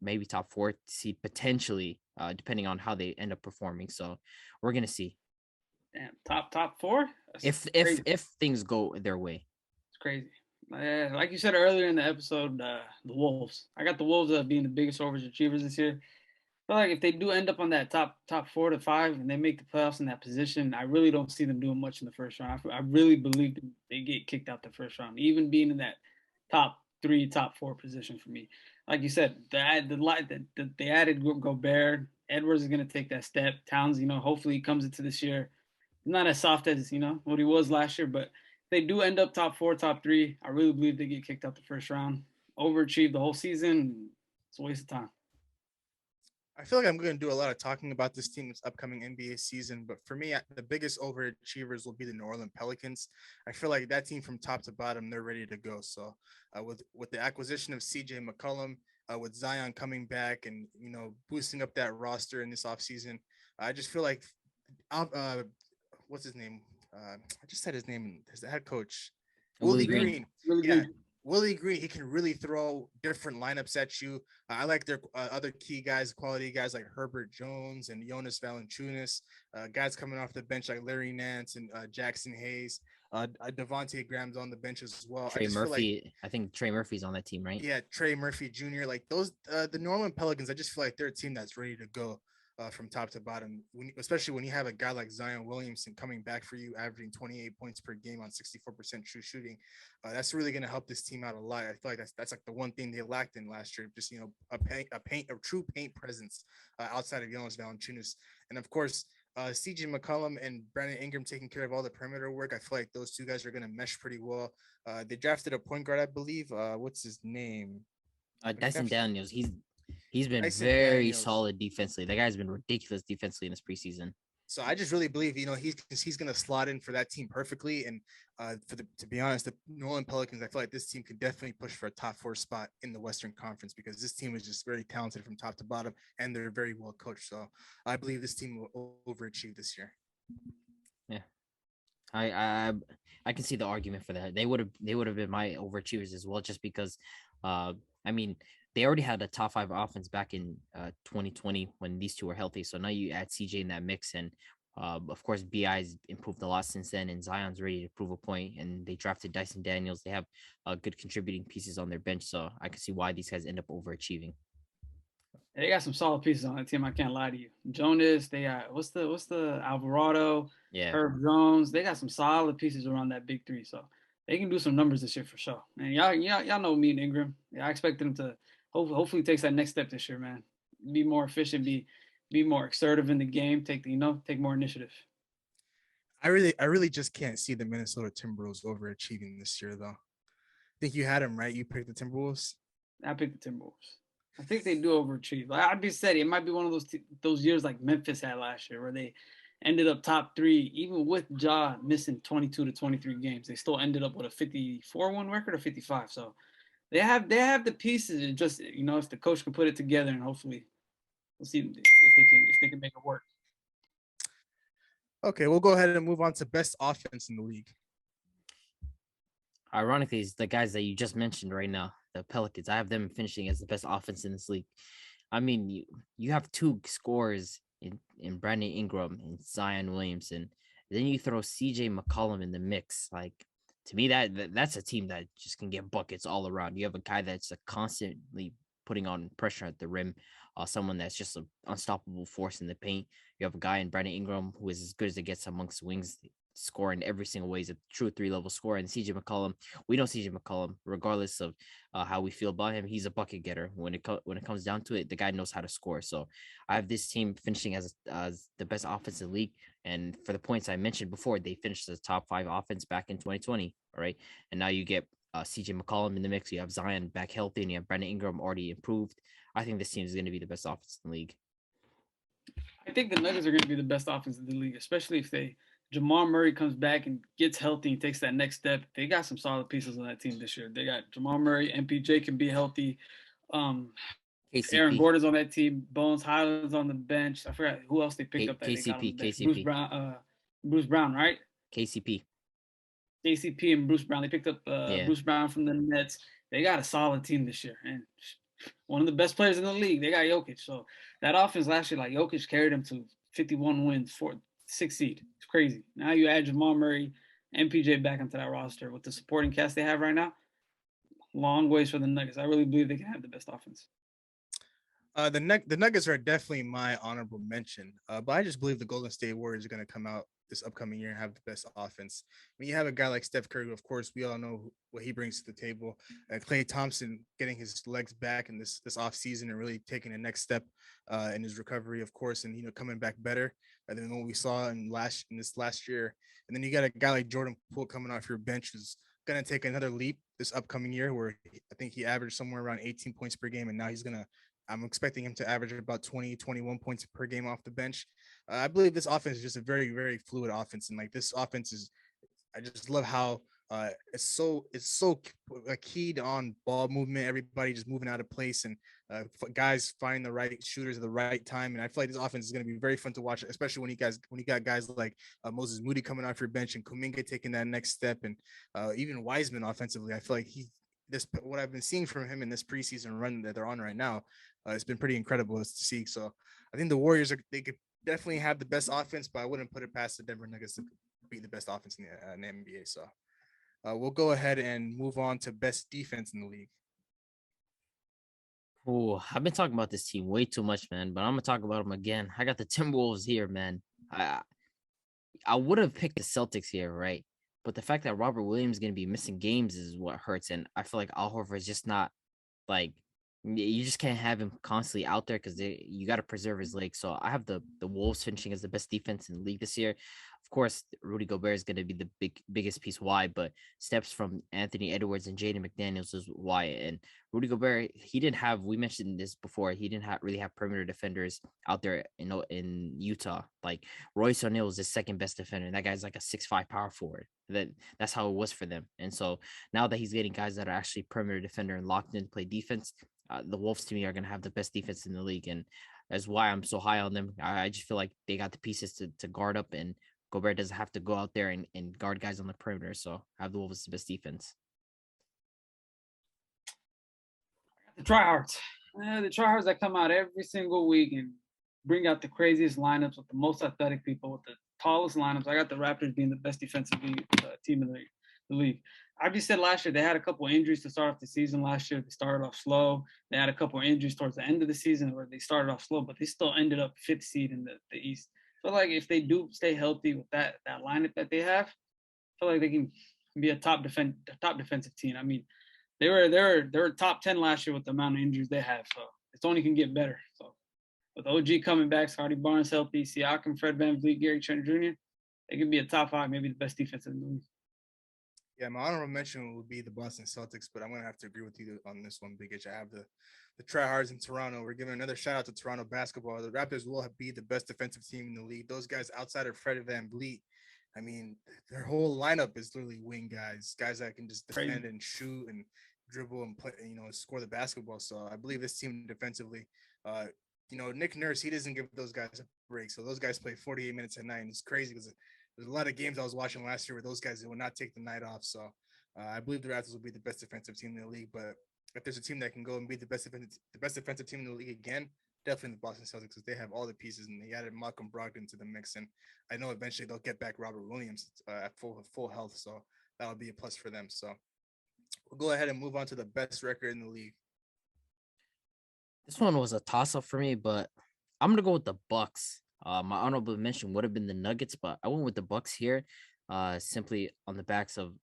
maybe top 4 seed potentially, depending on how they end up performing. So we're gonna see. Damn, top 4? If things go their way. It's crazy. Like you said earlier in the episode, the Wolves. I got the Wolves being the biggest overachievers this year. I feel like if they do end up on that top 4 to 5 and they make the playoffs in that position, I really don't see them doing much in the first round. I really believe they get kicked out the first round, even being in that top 3, top 4 position for me. Like you said, they added Gobert. Edwards is going to take that step. Towns, hopefully he comes into this year not as soft as, what he was last year, but if they do end up top 4, top 3, I really believe they get kicked out the first round. Overachieve the whole season. It's a waste of time. I feel like I'm going to do a lot of talking about this team this upcoming NBA season, but for me, the biggest overachievers will be the New Orleans Pelicans. I feel like that team from top to bottom, they're ready to go. So, with the acquisition of CJ McCollum, with Zion coming back and boosting up that roster in this offseason, I just feel like, uh, what's his name? I just said his name. His head coach, Willie Willie Green. Green. Really Yeah, good. Willie Green, he can really throw different lineups at you. I like their other key guys, quality guys like Herbert Jones and Jonas Valanciunas, guys coming off the bench like Larry Nance and Jackson Hayes. Devontae Graham's on the bench as well. I Trey just feel like, Murphy. I think Trey Murphy's on that team, right? yeah, Trey Murphy Jr., like those, the New Orleans Pelicans, I just feel like they're a team that's ready to go. From top to bottom, especially when you have a guy like Zion Williamson coming back for you, averaging 28 points per game on 64% true shooting, that's really going to help this team out a lot. I feel like that's like the one thing they lacked in last year, just a true paint presence outside of Jonas Valanciunas, and of course CJ McCollum and Brandon Ingram taking care of all the perimeter work. I feel like those two guys are going to mesh pretty well. They drafted a point guard, I believe. What's his name? Dyson Daniels. He's been Dyson very Daniels. solid defensively. That guy's been ridiculous defensively in this preseason. So I just really believe, he's going to slot in for that team perfectly. And to be honest, the New Orleans Pelicans, I feel like this team could definitely push for a top 4 spot in the Western Conference because this team is just very talented from top to bottom and they're very well coached. So I believe this team will overachieve this year. Yeah, I can see the argument for that. They would have been my overachievers as well, just because, I mean, they already had a top 5 offense back in 2020 when these two were healthy. So now you add CJ in that mix, and of course BI's improved a lot since then, and Zion's ready to prove a point. And they drafted Dyson Daniels. They have good contributing pieces on their bench, so I can see why these guys end up overachieving. They got some solid pieces on that team. I can't lie to you. Jonas, they got what's the Alvarado, Yeah, Herb Jones. They got some solid pieces around that big three. So they can do some numbers this year for sure. And y'all know me and Ingram. Yeah, I expect them to hopefully takes that next step this year, man. Be more efficient, be more assertive in the game, take more initiative. I really just can't see the Minnesota Timberwolves overachieving this year, though. I think you had them, right? You picked the Timberwolves. I picked the Timberwolves. I think they do overachieve. Like, I'd be steady. It might be one of those years like Memphis had last year, where they ended up top 3, even with Ja missing 22 to 23 games. They still ended up with a 54-1 record or 55. So they have the pieces. It just if the coach can put it together, and hopefully we'll see if they can make it work. Okay, we'll go ahead and move on to best offense in the league. ironically, it's the guys that you just mentioned right now, the Pelicans. I have them finishing as the best offense in this league. I mean, you have 2 scorers in Brandon Ingram and Zion Williamson. Then you throw CJ McCollum in the mix. Like, to me, that's a team that just can get buckets all around. You have a guy that's constantly putting on pressure at the rim, someone that's just an unstoppable force in the paint. You have a guy in Brandon Ingram who is as good as it gets amongst wings, scoring every single way. He's a true 3-level scorer. And CJ McCollum, we know CJ McCollum, regardless of how we feel about him, he's a bucket getter. When it comes down to it, the guy knows how to score. So I have this team finishing as the best offense in the league. And for the points I mentioned before, they finished as top 5 offense back in 2020. All right. And now you get CJ McCollum in the mix. You have Zion back healthy, and you have Brandon Ingram already improved. I think this team is going to be the best offense in the league. I think the Nuggets are going to be the best offense in the league, especially if Jamal Murray comes back and gets healthy and takes that next step. They got some solid pieces on that team this year. They got Jamal Murray, MPJ can be healthy. KCP. Aaron Gordon's on that team. Bones Highland's on the bench. I forgot who else they picked up. KCP. Bruce Brown, right? KCP and Bruce Brown. They picked up Bruce Brown from the Nets. They got a solid team this year, and one of the best players in the league. They got Jokic. So that offense last year, like Jokic carried them to 51 wins, 6th seed. It's crazy. Now you add Jamal Murray, MPJ back into that roster with the supporting cast they have right now. Long ways for the Nuggets. I really believe they can have the best offense. The Nuggets are definitely my honorable mention, but I just believe the Golden State Warriors are going to come out this upcoming year and have the best offense. When you have a guy like Steph Curry, of course, we all know what he brings to the table. Klay Thompson getting his legs back in this offseason and really taking the next step in his recovery, of course, and coming back better than what we saw in this last year. And then you got a guy like Jordan Poole coming off your bench who's going to take another leap this upcoming year, where I think he averaged somewhere around 18 points per game, and now he's going to I'm expecting him to average about 20, 21 points per game off the bench. I believe this offense is just a very, very fluid offense. And like this offense is, I just love how it's so keyed on ball movement. Everybody just moving out of place and guys finding the right shooters at the right time. And I feel like this offense is going to be very fun to watch, especially when you got guys like Moses Moody coming off your bench and Kuminga taking that next step, and even Wiseman offensively. I feel like what I've been seeing from him in this preseason run that they're on right now, it's been pretty incredible to see. So I think the Warriors they could definitely have the best offense, but I wouldn't put it past the Denver Nuggets to be the best offense in the NBA. So we'll go ahead and move on to best defense in the league. Oh, I've been talking about this team way too much, man. But I'm gonna talk about them again. I got the Timberwolves here, man. I would have picked the Celtics here, right? But the fact that Robert Williams is gonna be missing games is what hurts, and I feel like Al Horford is just not like you just can't have him constantly out there because you got to preserve his legs. So I have the Wolves finishing as the best defense in the league this year. Of course, Rudy Gobert is going to be the biggest piece. Why? But steps from Anthony Edwards and Jaden McDaniels is why. And Rudy Gobert, he didn't have. We mentioned this before. He didn't really have perimeter defenders out there, in Utah. Like Royce O'Neal was the second best defender. And that guy's like a 6'5" power forward. That's how it was for them. And so now that he's getting guys that are actually perimeter defender and locked in to play defense, the Wolves to me are going to have the best defense in the league, and that's why I'm so high on them. I just feel like they got the pieces to guard up, and Gobert doesn't have to go out there and guard guys on the perimeter. So I have the Wolves the best defense. The tryhards. The tryhards that come out every single week and bring out the craziest lineups with the most athletic people, with the tallest lineups. I got the Raptors being the best defensive team in the league. I just said last year they had a couple of injuries to start off the season. Last year they started off slow. They had a couple of injuries towards the end of the season where they started off slow, but they still ended up 5th seed in the East. So like if they do stay healthy with that lineup that they have, I feel like they can be a top defensive team. I mean, they were top 10 last year with the amount of injuries they have. So it's only can get better. So with OG coming back, Scotty Barnes healthy, Siakam, Fred VanVleet, Gary Trent Jr., they could be a top 5, maybe the best defense in the league. Yeah, my honorable mention would be the Boston Celtics, but I'm going to have to agree with you on this one, Big H. I have the tryhards in Toronto. We're giving another shout out to Toronto basketball. The Raptors will be the best defensive team in the league. Those guys outside of Fred VanVleet, I mean, their whole lineup is literally wing guys that can just defend and shoot and dribble and play, score the basketball. So I believe this team defensively, Nick Nurse, he doesn't give those guys a break. So those guys play 48 minutes a night. And it's crazy because there's a lot of games I was watching last year where those guys would not take the night off. So I believe the Raptors will be the best defensive team in the league. But if there's a team that can go and be the best defensive team in the league again, definitely the Boston Celtics, because they have all the pieces and they added Malcolm Brogdon to the mix. And I know eventually they'll get back Robert Williams at full health. So that'll be a plus for them. So we'll go ahead and move on to the best record in the league. This one was a toss-up for me, but I'm gonna go with the Bucks. My honorable mention would have been the Nuggets, but I went with the Bucks here, simply on the backs of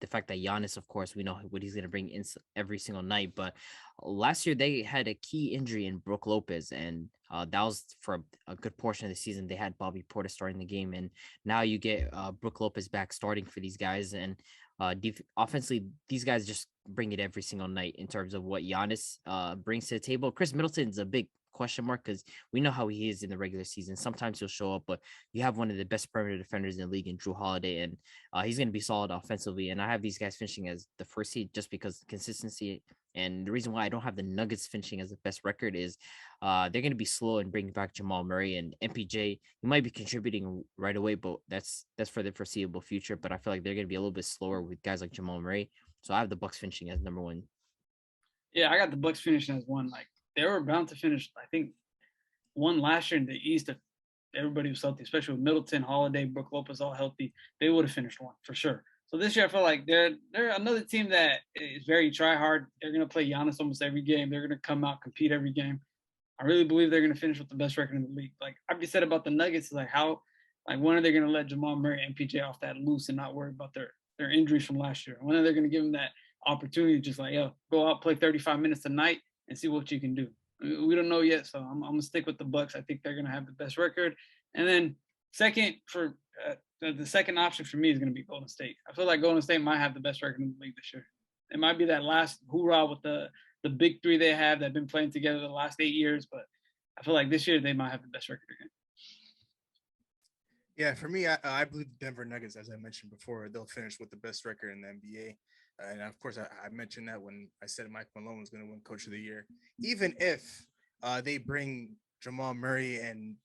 the fact that Giannis, of course, we know what he's gonna bring in every single night. But last year they had a key injury in Brook Lopez, and that was for a good portion of the season. They had Bobby Portis starting the game, and now you get Brook Lopez back starting for these guys, and offensively, these guys just bring it every single night in terms of what Giannis brings to the table. Chris Middleton's a big question mark because we know how he is in the regular season. Sometimes he'll show up, but you have one of the best perimeter defenders in the league in Drew Holiday, and he's going to be solid offensively. And I have these guys finishing as the first seed just because consistency. And the reason why I don't have the Nuggets finishing as the best record is they're going to be slow in bringing back Jamal Murray and MPJ. He might be contributing right away, but that's for the foreseeable future. But I feel like they're going to be a little bit slower with guys like Jamal Murray. So I have the Bucks finishing as number 1. Yeah, I got the Bucks finishing as 1. Like they were bound to finish, I think, 1 last year in the East. If everybody was healthy, especially with Middleton, Holiday, Brook Lopez all healthy, they would have finished 1 for sure. So this year, I feel like they're another team that is very try hard. They're going to play Giannis almost every game. They're going to come out, compete every game. I really believe they're going to finish with the best record in the league. Like I've just said about the Nuggets, is like when are they going to let Jamal Murray and MPJ off that loose and not worry about their injuries from last year? When are they going to give them that opportunity to just like, go out, play 35 minutes a night and see what you can do? We don't know yet, so I'm going to stick with the Bucks. I think they're going to have the best record. And then second, for the second option for me is going to be Golden State. I feel like Golden State might have the best record in the league this year. It might be that last hoorah with the the big three they have that have been playing together the last 8 years. But I feel like this year they might have the best record again. Yeah, for me, I believe the Denver Nuggets, as I mentioned before, they'll finish with the best record in the NBA. And of course, I mentioned that when I said Mike Malone was going to win Coach of the Year, even if they bring Jamal Murray and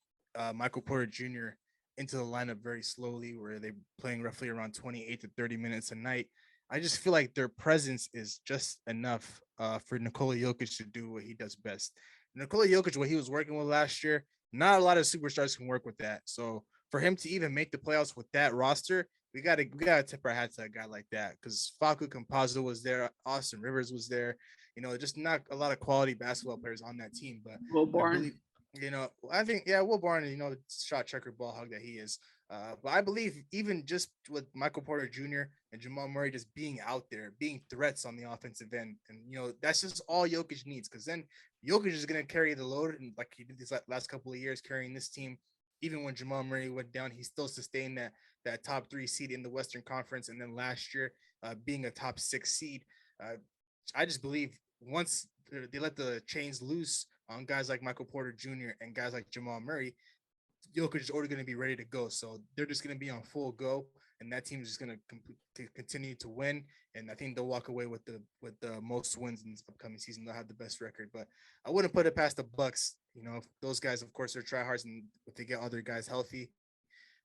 Michael Porter Jr. into the lineup very slowly, where they're playing roughly around 28 to 30 minutes a night. I just feel like their presence is just enough for Nikola Jokic to do what he does best. Nikola Jokic, what he was working with last year, not a lot of superstars can work with that. So for him to even make the playoffs with that roster, we gotta tip our hats to a guy like that, because Facu Campazzo was there, Austin Rivers was there, just not a lot of quality basketball players on that team. But Will Barton. I think Will Barton, the shot checker ball hog that he is. But I believe even just with Michael Porter Jr. and Jamal Murray just being out there, being threats on the offensive end, and that's just all Jokic needs, because then Jokic is going to carry the load, and like he did these last couple of years carrying this team. Even when Jamal Murray went down, he still sustained that top 3 seed in the Western Conference, and then last year being a top 6 seed. I just believe once they let the chains loose on guys like Michael Porter Jr. and guys like Jamal Murray, Jokic is already going to be ready to go. So they're just going to be on full go, and that team is just going to continue to win. And I think they'll walk away with the most wins in this upcoming season. They'll have the best record, but I wouldn't put it past the Bucks. Those guys, of course, are tryhards, and if they get other guys healthy.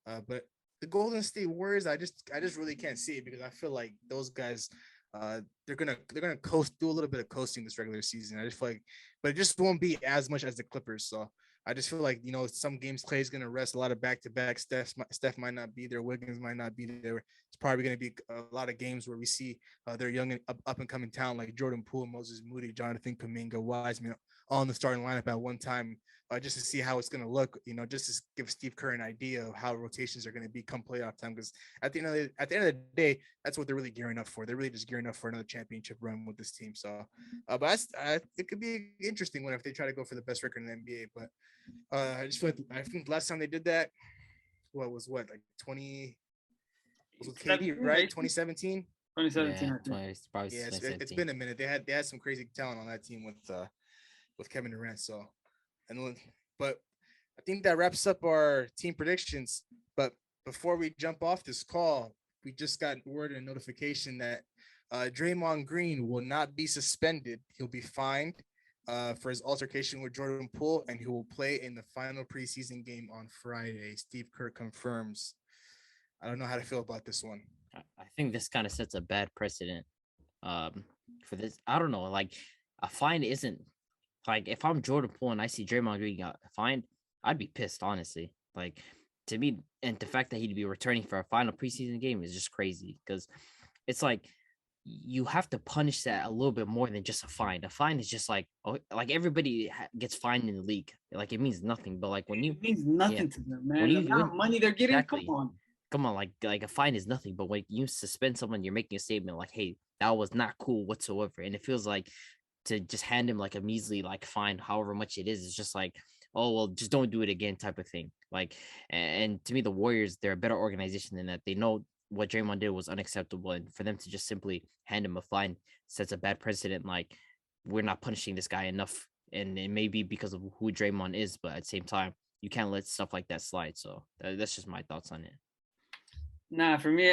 But the Golden State Warriors, I just really can't see it, because I feel like those guys, they're gonna coast, do a little bit of coasting this regular season. I just feel like, but it just won't be as much as the Clippers. So I just feel like, some games Clay's going to rest, a lot of back-to-back. Steph might not be there. Wiggins might not be there. It's probably going to be a lot of games where we see their young and up-and-coming talent like Jordan Poole, Moses Moody, Jonathan Kuminga, Wiseman, all in the starting lineup at one time, just to see how it's going to look, just to give Steve Kerr an idea of how rotations are going to be come playoff time. Because at the end of the day, that's what they're really gearing up for. They're really just gearing up for another championship run with this team. So, but it could be an interesting one if they try to go for the best record in the NBA. But I think last time they did that, like 20 was with KD, right? 2017. 2017. Yeah, it's been a minute. They had some crazy talent on that team with Kevin Durant. So, but I think that wraps up our team predictions. But before we jump off this call, we just got word and notification that Draymond Green will not be suspended. He'll be fined for his altercation with Jordan Poole, and he will play in the final preseason game on Friday. Steve Kerr confirms. I don't know how to feel about this one. I think this kind of sets a bad precedent for this. I don't know. Like, a fine isn't, like, if I'm Jordan Poole and I see Draymond Green got fined, I'd be pissed, honestly. Like, to me, and the fact that he'd be returning for a final preseason game is just crazy, because it's like, you have to punish that a little bit more than just a fine. A fine is just like everybody gets fined in the league. Like, it means nothing. But like when it means nothing to them, man. The amount of money they're getting, exactly. Come on. Like a fine is nothing. But when you suspend someone, you're making a statement like, "Hey, that was not cool whatsoever." And it feels like to just hand him like a measly like fine, however much it is, it's just like, oh well, just don't do it again type of thing. Like, and to me, the Warriors, they're a better organization than that. They know what Draymond did was unacceptable, and for them to just simply hand him a fine sets a bad precedent. Like, we're not punishing this guy enough, and it may be because of who Draymond is, but at the same time, you can't let stuff like that slide. So that's just my thoughts on it. Nah, for me,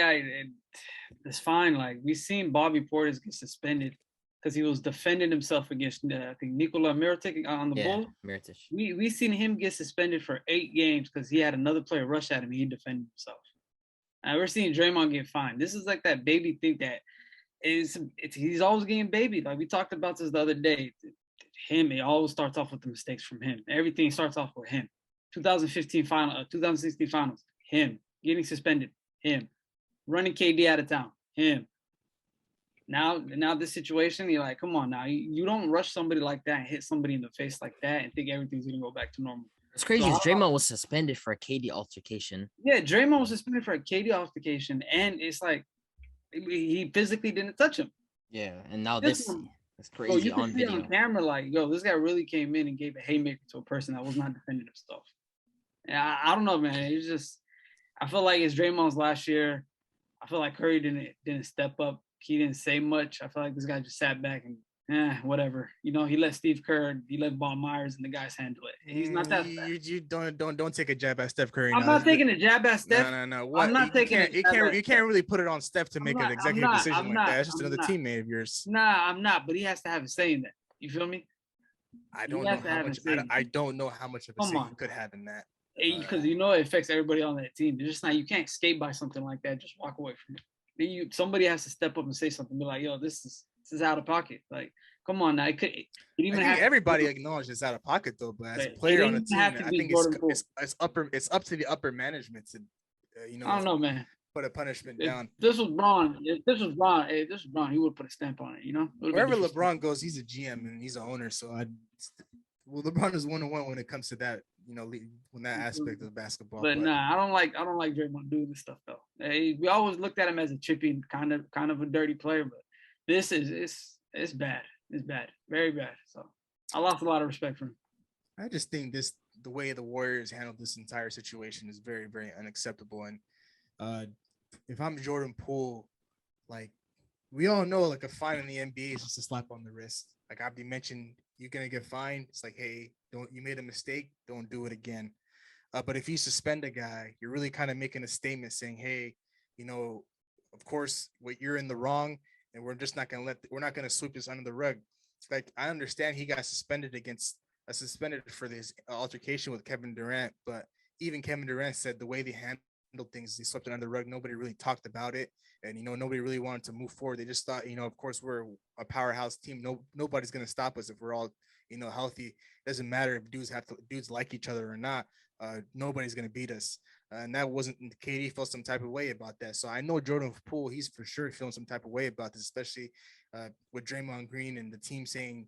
it's fine. Like, we've seen Bobby Portis get suspended because he was defending himself against I think Nikola Mirotic on the Bulls. Mirotic. We seen him get suspended for 8 games because he had another player rush at him and he defended himself. And we're seeing Draymond get fined. This is like that baby thing that he's always getting babied. Like, we talked about this the other day. It always starts off with the mistakes from him. Everything starts off with him. 2016 finals, him. Getting suspended, him. Running KD out of town, him. Now this situation, you're like, come on now. You don't rush somebody like that and hit somebody in the face like that and think everything's going to go back to normal. It's crazy. Draymond was suspended for a KD altercation. Yeah, Draymond was suspended for a KD altercation, and it's like he physically didn't touch him. Yeah, and now this is crazy. So you can see on camera, like, yo, this guy really came in and gave a haymaker to a person that was not defending himself. And I don't know, man. It's just, I feel like it's Draymond's last year. I feel like Curry didn't step up. He didn't say much. I feel like this guy just sat back and whatever. You know, he let Steve Kerr, he let Von Myers and the guys handle it. He's not that bad. You don't take a jab at Steph Curry. I'm not taking a jab at Steph. No. What? I'm not taking a jab at you can't really put it on Steph to make an executive decision like that. It's just another teammate of yours. Nah, I'm not. But he has to have a say in that. You feel me? I don't know how much of a say he could have in that. Because you know it affects everybody on that team. It's just not, you can't skate by something like that. Just walk away from it. Somebody has to step up and say something. Be like, yo, this is out of pocket. Like, come on now. It even have everybody acknowledges it's out of pocket though, but as a player on the team, I think it's up to the upper management to I don't know, man. Put a punishment down. This was Braun, he would put a stamp on it, you know? Wherever LeBron goes, he's a GM and he's an owner. So LeBron is 1-1 when it comes to that, when that aspect of basketball. But nah, I don't like Draymond doing this stuff though. We always looked at him as a chippy, kind of a dirty player, but this is it's bad. It's bad, very bad. So I lost a lot of respect for him. I just think the way the Warriors handled this entire situation is very, very unacceptable. And if I'm Jordan Poole, like we all know, like a fine in the NBA is just a slap on the wrist. Like Abdi mentioned, you're gonna get fined. It's like, hey, you made a mistake, don't do it again. But if you suspend a guy, you're really kind of making a statement saying, hey, of course, you're in the wrong, and we're not gonna sweep this under the rug. Like I understand he got suspended for this altercation with Kevin Durant, but even Kevin Durant said the way they handled things, they swept it under the rug. Nobody really talked about it, and nobody really wanted to move forward. They just thought, of course, we're a powerhouse team. Nobody's gonna stop us if we're all healthy. It doesn't matter if dudes like each other or not. Nobody's gonna beat us. And that wasn't. KD felt some type of way about that. So I know Jordan Poole, he's for sure feeling some type of way about this, especially with Draymond Green and the team saying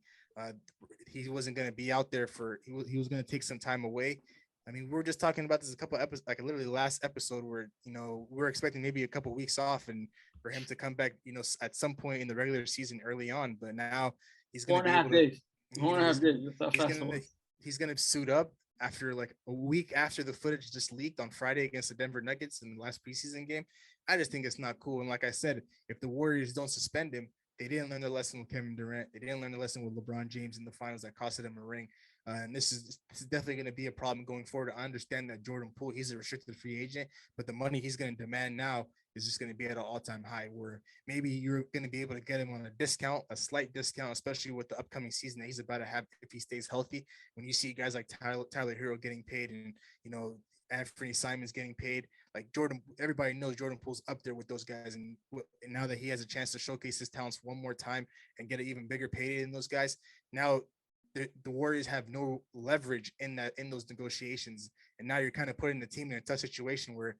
he wasn't going to be out there he was going to take some time away. I mean, we were just talking about this a couple episodes, like literally last episode, where we were expecting maybe a couple weeks off and for him to come back, at some point in the regular season early on. But now he's going to 4.5 days. 4.5 days. He's going to suit up after like a week after the footage just leaked on Friday against the Denver Nuggets in the last preseason game. I just think it's not cool. And like I said, if the Warriors don't suspend him, they didn't learn their lesson with Kevin Durant. They didn't learn the lesson with LeBron James in the finals that costed him a ring. And this is definitely going to be a problem going forward. I understand that Jordan Poole, he's a restricted free agent, but the money he's going to demand now is just going to be at an all-time high, where maybe you're going to be able to get him on a slight discount, especially with the upcoming season that he's about to have if he stays healthy. When you see guys like Tyler Hero getting paid and, Anthony Simons getting paid, like everybody knows Jordan Poole's up there with those guys. And now that he has a chance to showcase his talents one more time and get an even bigger payday than those guys, now the Warriors have no leverage in those negotiations. And now you're kind of putting the team in a tough situation where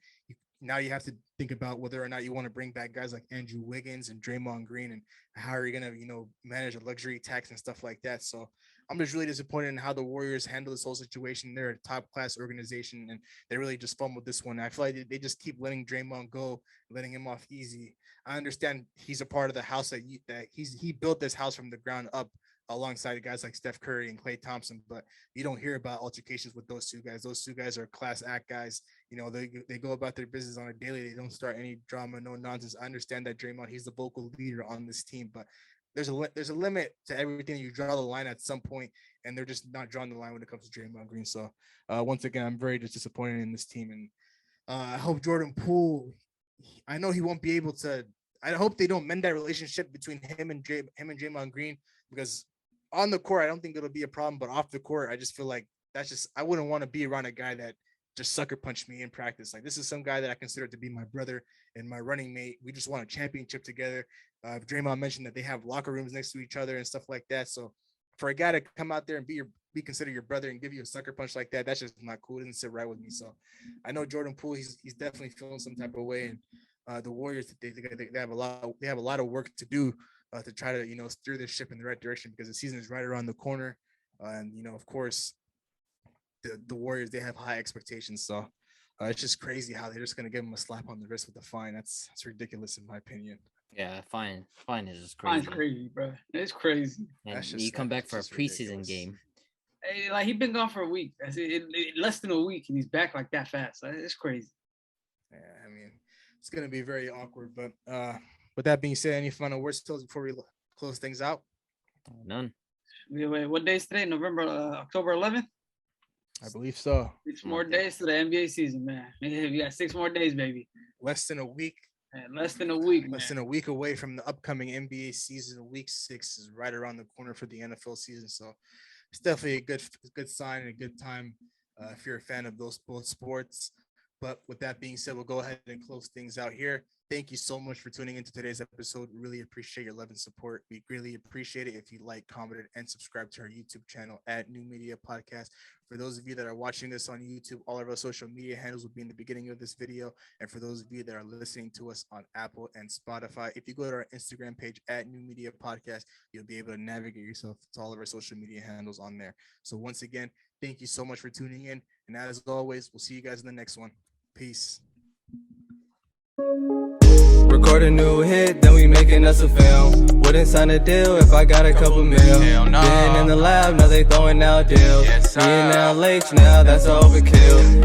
now you have to think about whether or not you want to bring back guys like Andrew Wiggins and Draymond Green, and how are you going to, manage a luxury tax and stuff like that. So I'm just really disappointed in how the Warriors handle this whole situation. They're a top class organization, and they really just fumbled this one. I feel like they just keep letting Draymond go, letting him off easy. I understand he's a part of the house that he built this house from the ground up alongside guys like Steph Curry and Klay Thompson, but you don't hear about altercations with those two guys. Those two guys are class act guys. They go about their business on a daily. They don't start any drama, no nonsense. I understand that Draymond, he's the vocal leader on this team, but there's a limit to everything. You draw the line at some point, and they're just not drawing the line when it comes to Draymond Green. So once again, I'm very disappointed in this team, and I hope Jordan Poole, I know he won't be able to. I hope they don't mend that relationship between him and Draymond Green, because on the court, I don't think it'll be a problem, but off the court, I just feel like I wouldn't want to be around a guy that just sucker punched me in practice. Like, this is some guy that I consider to be my brother and my running mate. We just won a championship together. Draymond mentioned that they have locker rooms next to each other and stuff like that. So for a guy to come out there and be considered your brother and give you a sucker punch like that, that's just not cool. It doesn't sit right with me. So I know Jordan Poole, he's definitely feeling some type of way. And the Warriors, they have a lot of work to do to try to, steer this ship in the right direction, because the season is right around the corner. And, of course, the Warriors, they have high expectations. So it's just crazy how they're just going to give them a slap on the wrist with a fine. That's ridiculous in my opinion. Yeah, fine is just crazy. Fine's crazy, bro. It's crazy. And you come back for a preseason ridiculous game. Hey, like, he's been gone for a week. Less than a week, and he's back like that fast. It's crazy. Yeah, I mean, it's going to be very awkward. But with that being said, any final words before we close things out? None. Wait, what day is today? October 11th? I believe so. 6 more days to the NBA season, man. We got 6 more days, baby. Less than a week. Man, less than a week, man. Less than a week away from the upcoming NBA season. Week 6 is right around the corner for the NFL season. So it's definitely a good sign and a good time if you're a fan of both sports. But with that being said, we'll go ahead and close things out here. Thank you so much for tuning into today's episode. Really appreciate your love and support. We really appreciate it if you like, commented, and subscribe to our YouTube channel at New Media Podcast. For those of you that are watching this on YouTube, all of our social media handles will be in the beginning of this video. And for those of you that are listening to us on Apple and Spotify, if you go to our Instagram page at New Media Podcast, you'll be able to navigate yourself to all of our social media handles on there. So once again, thank you so much for tuning in. And as always, we'll see you guys in the next one. Peace. Record a new hit, then we making us a film. Wouldn't sign a deal if I got a couple mil. Been in the lab, now they throwing out deals. Me and now H, now that's overkill.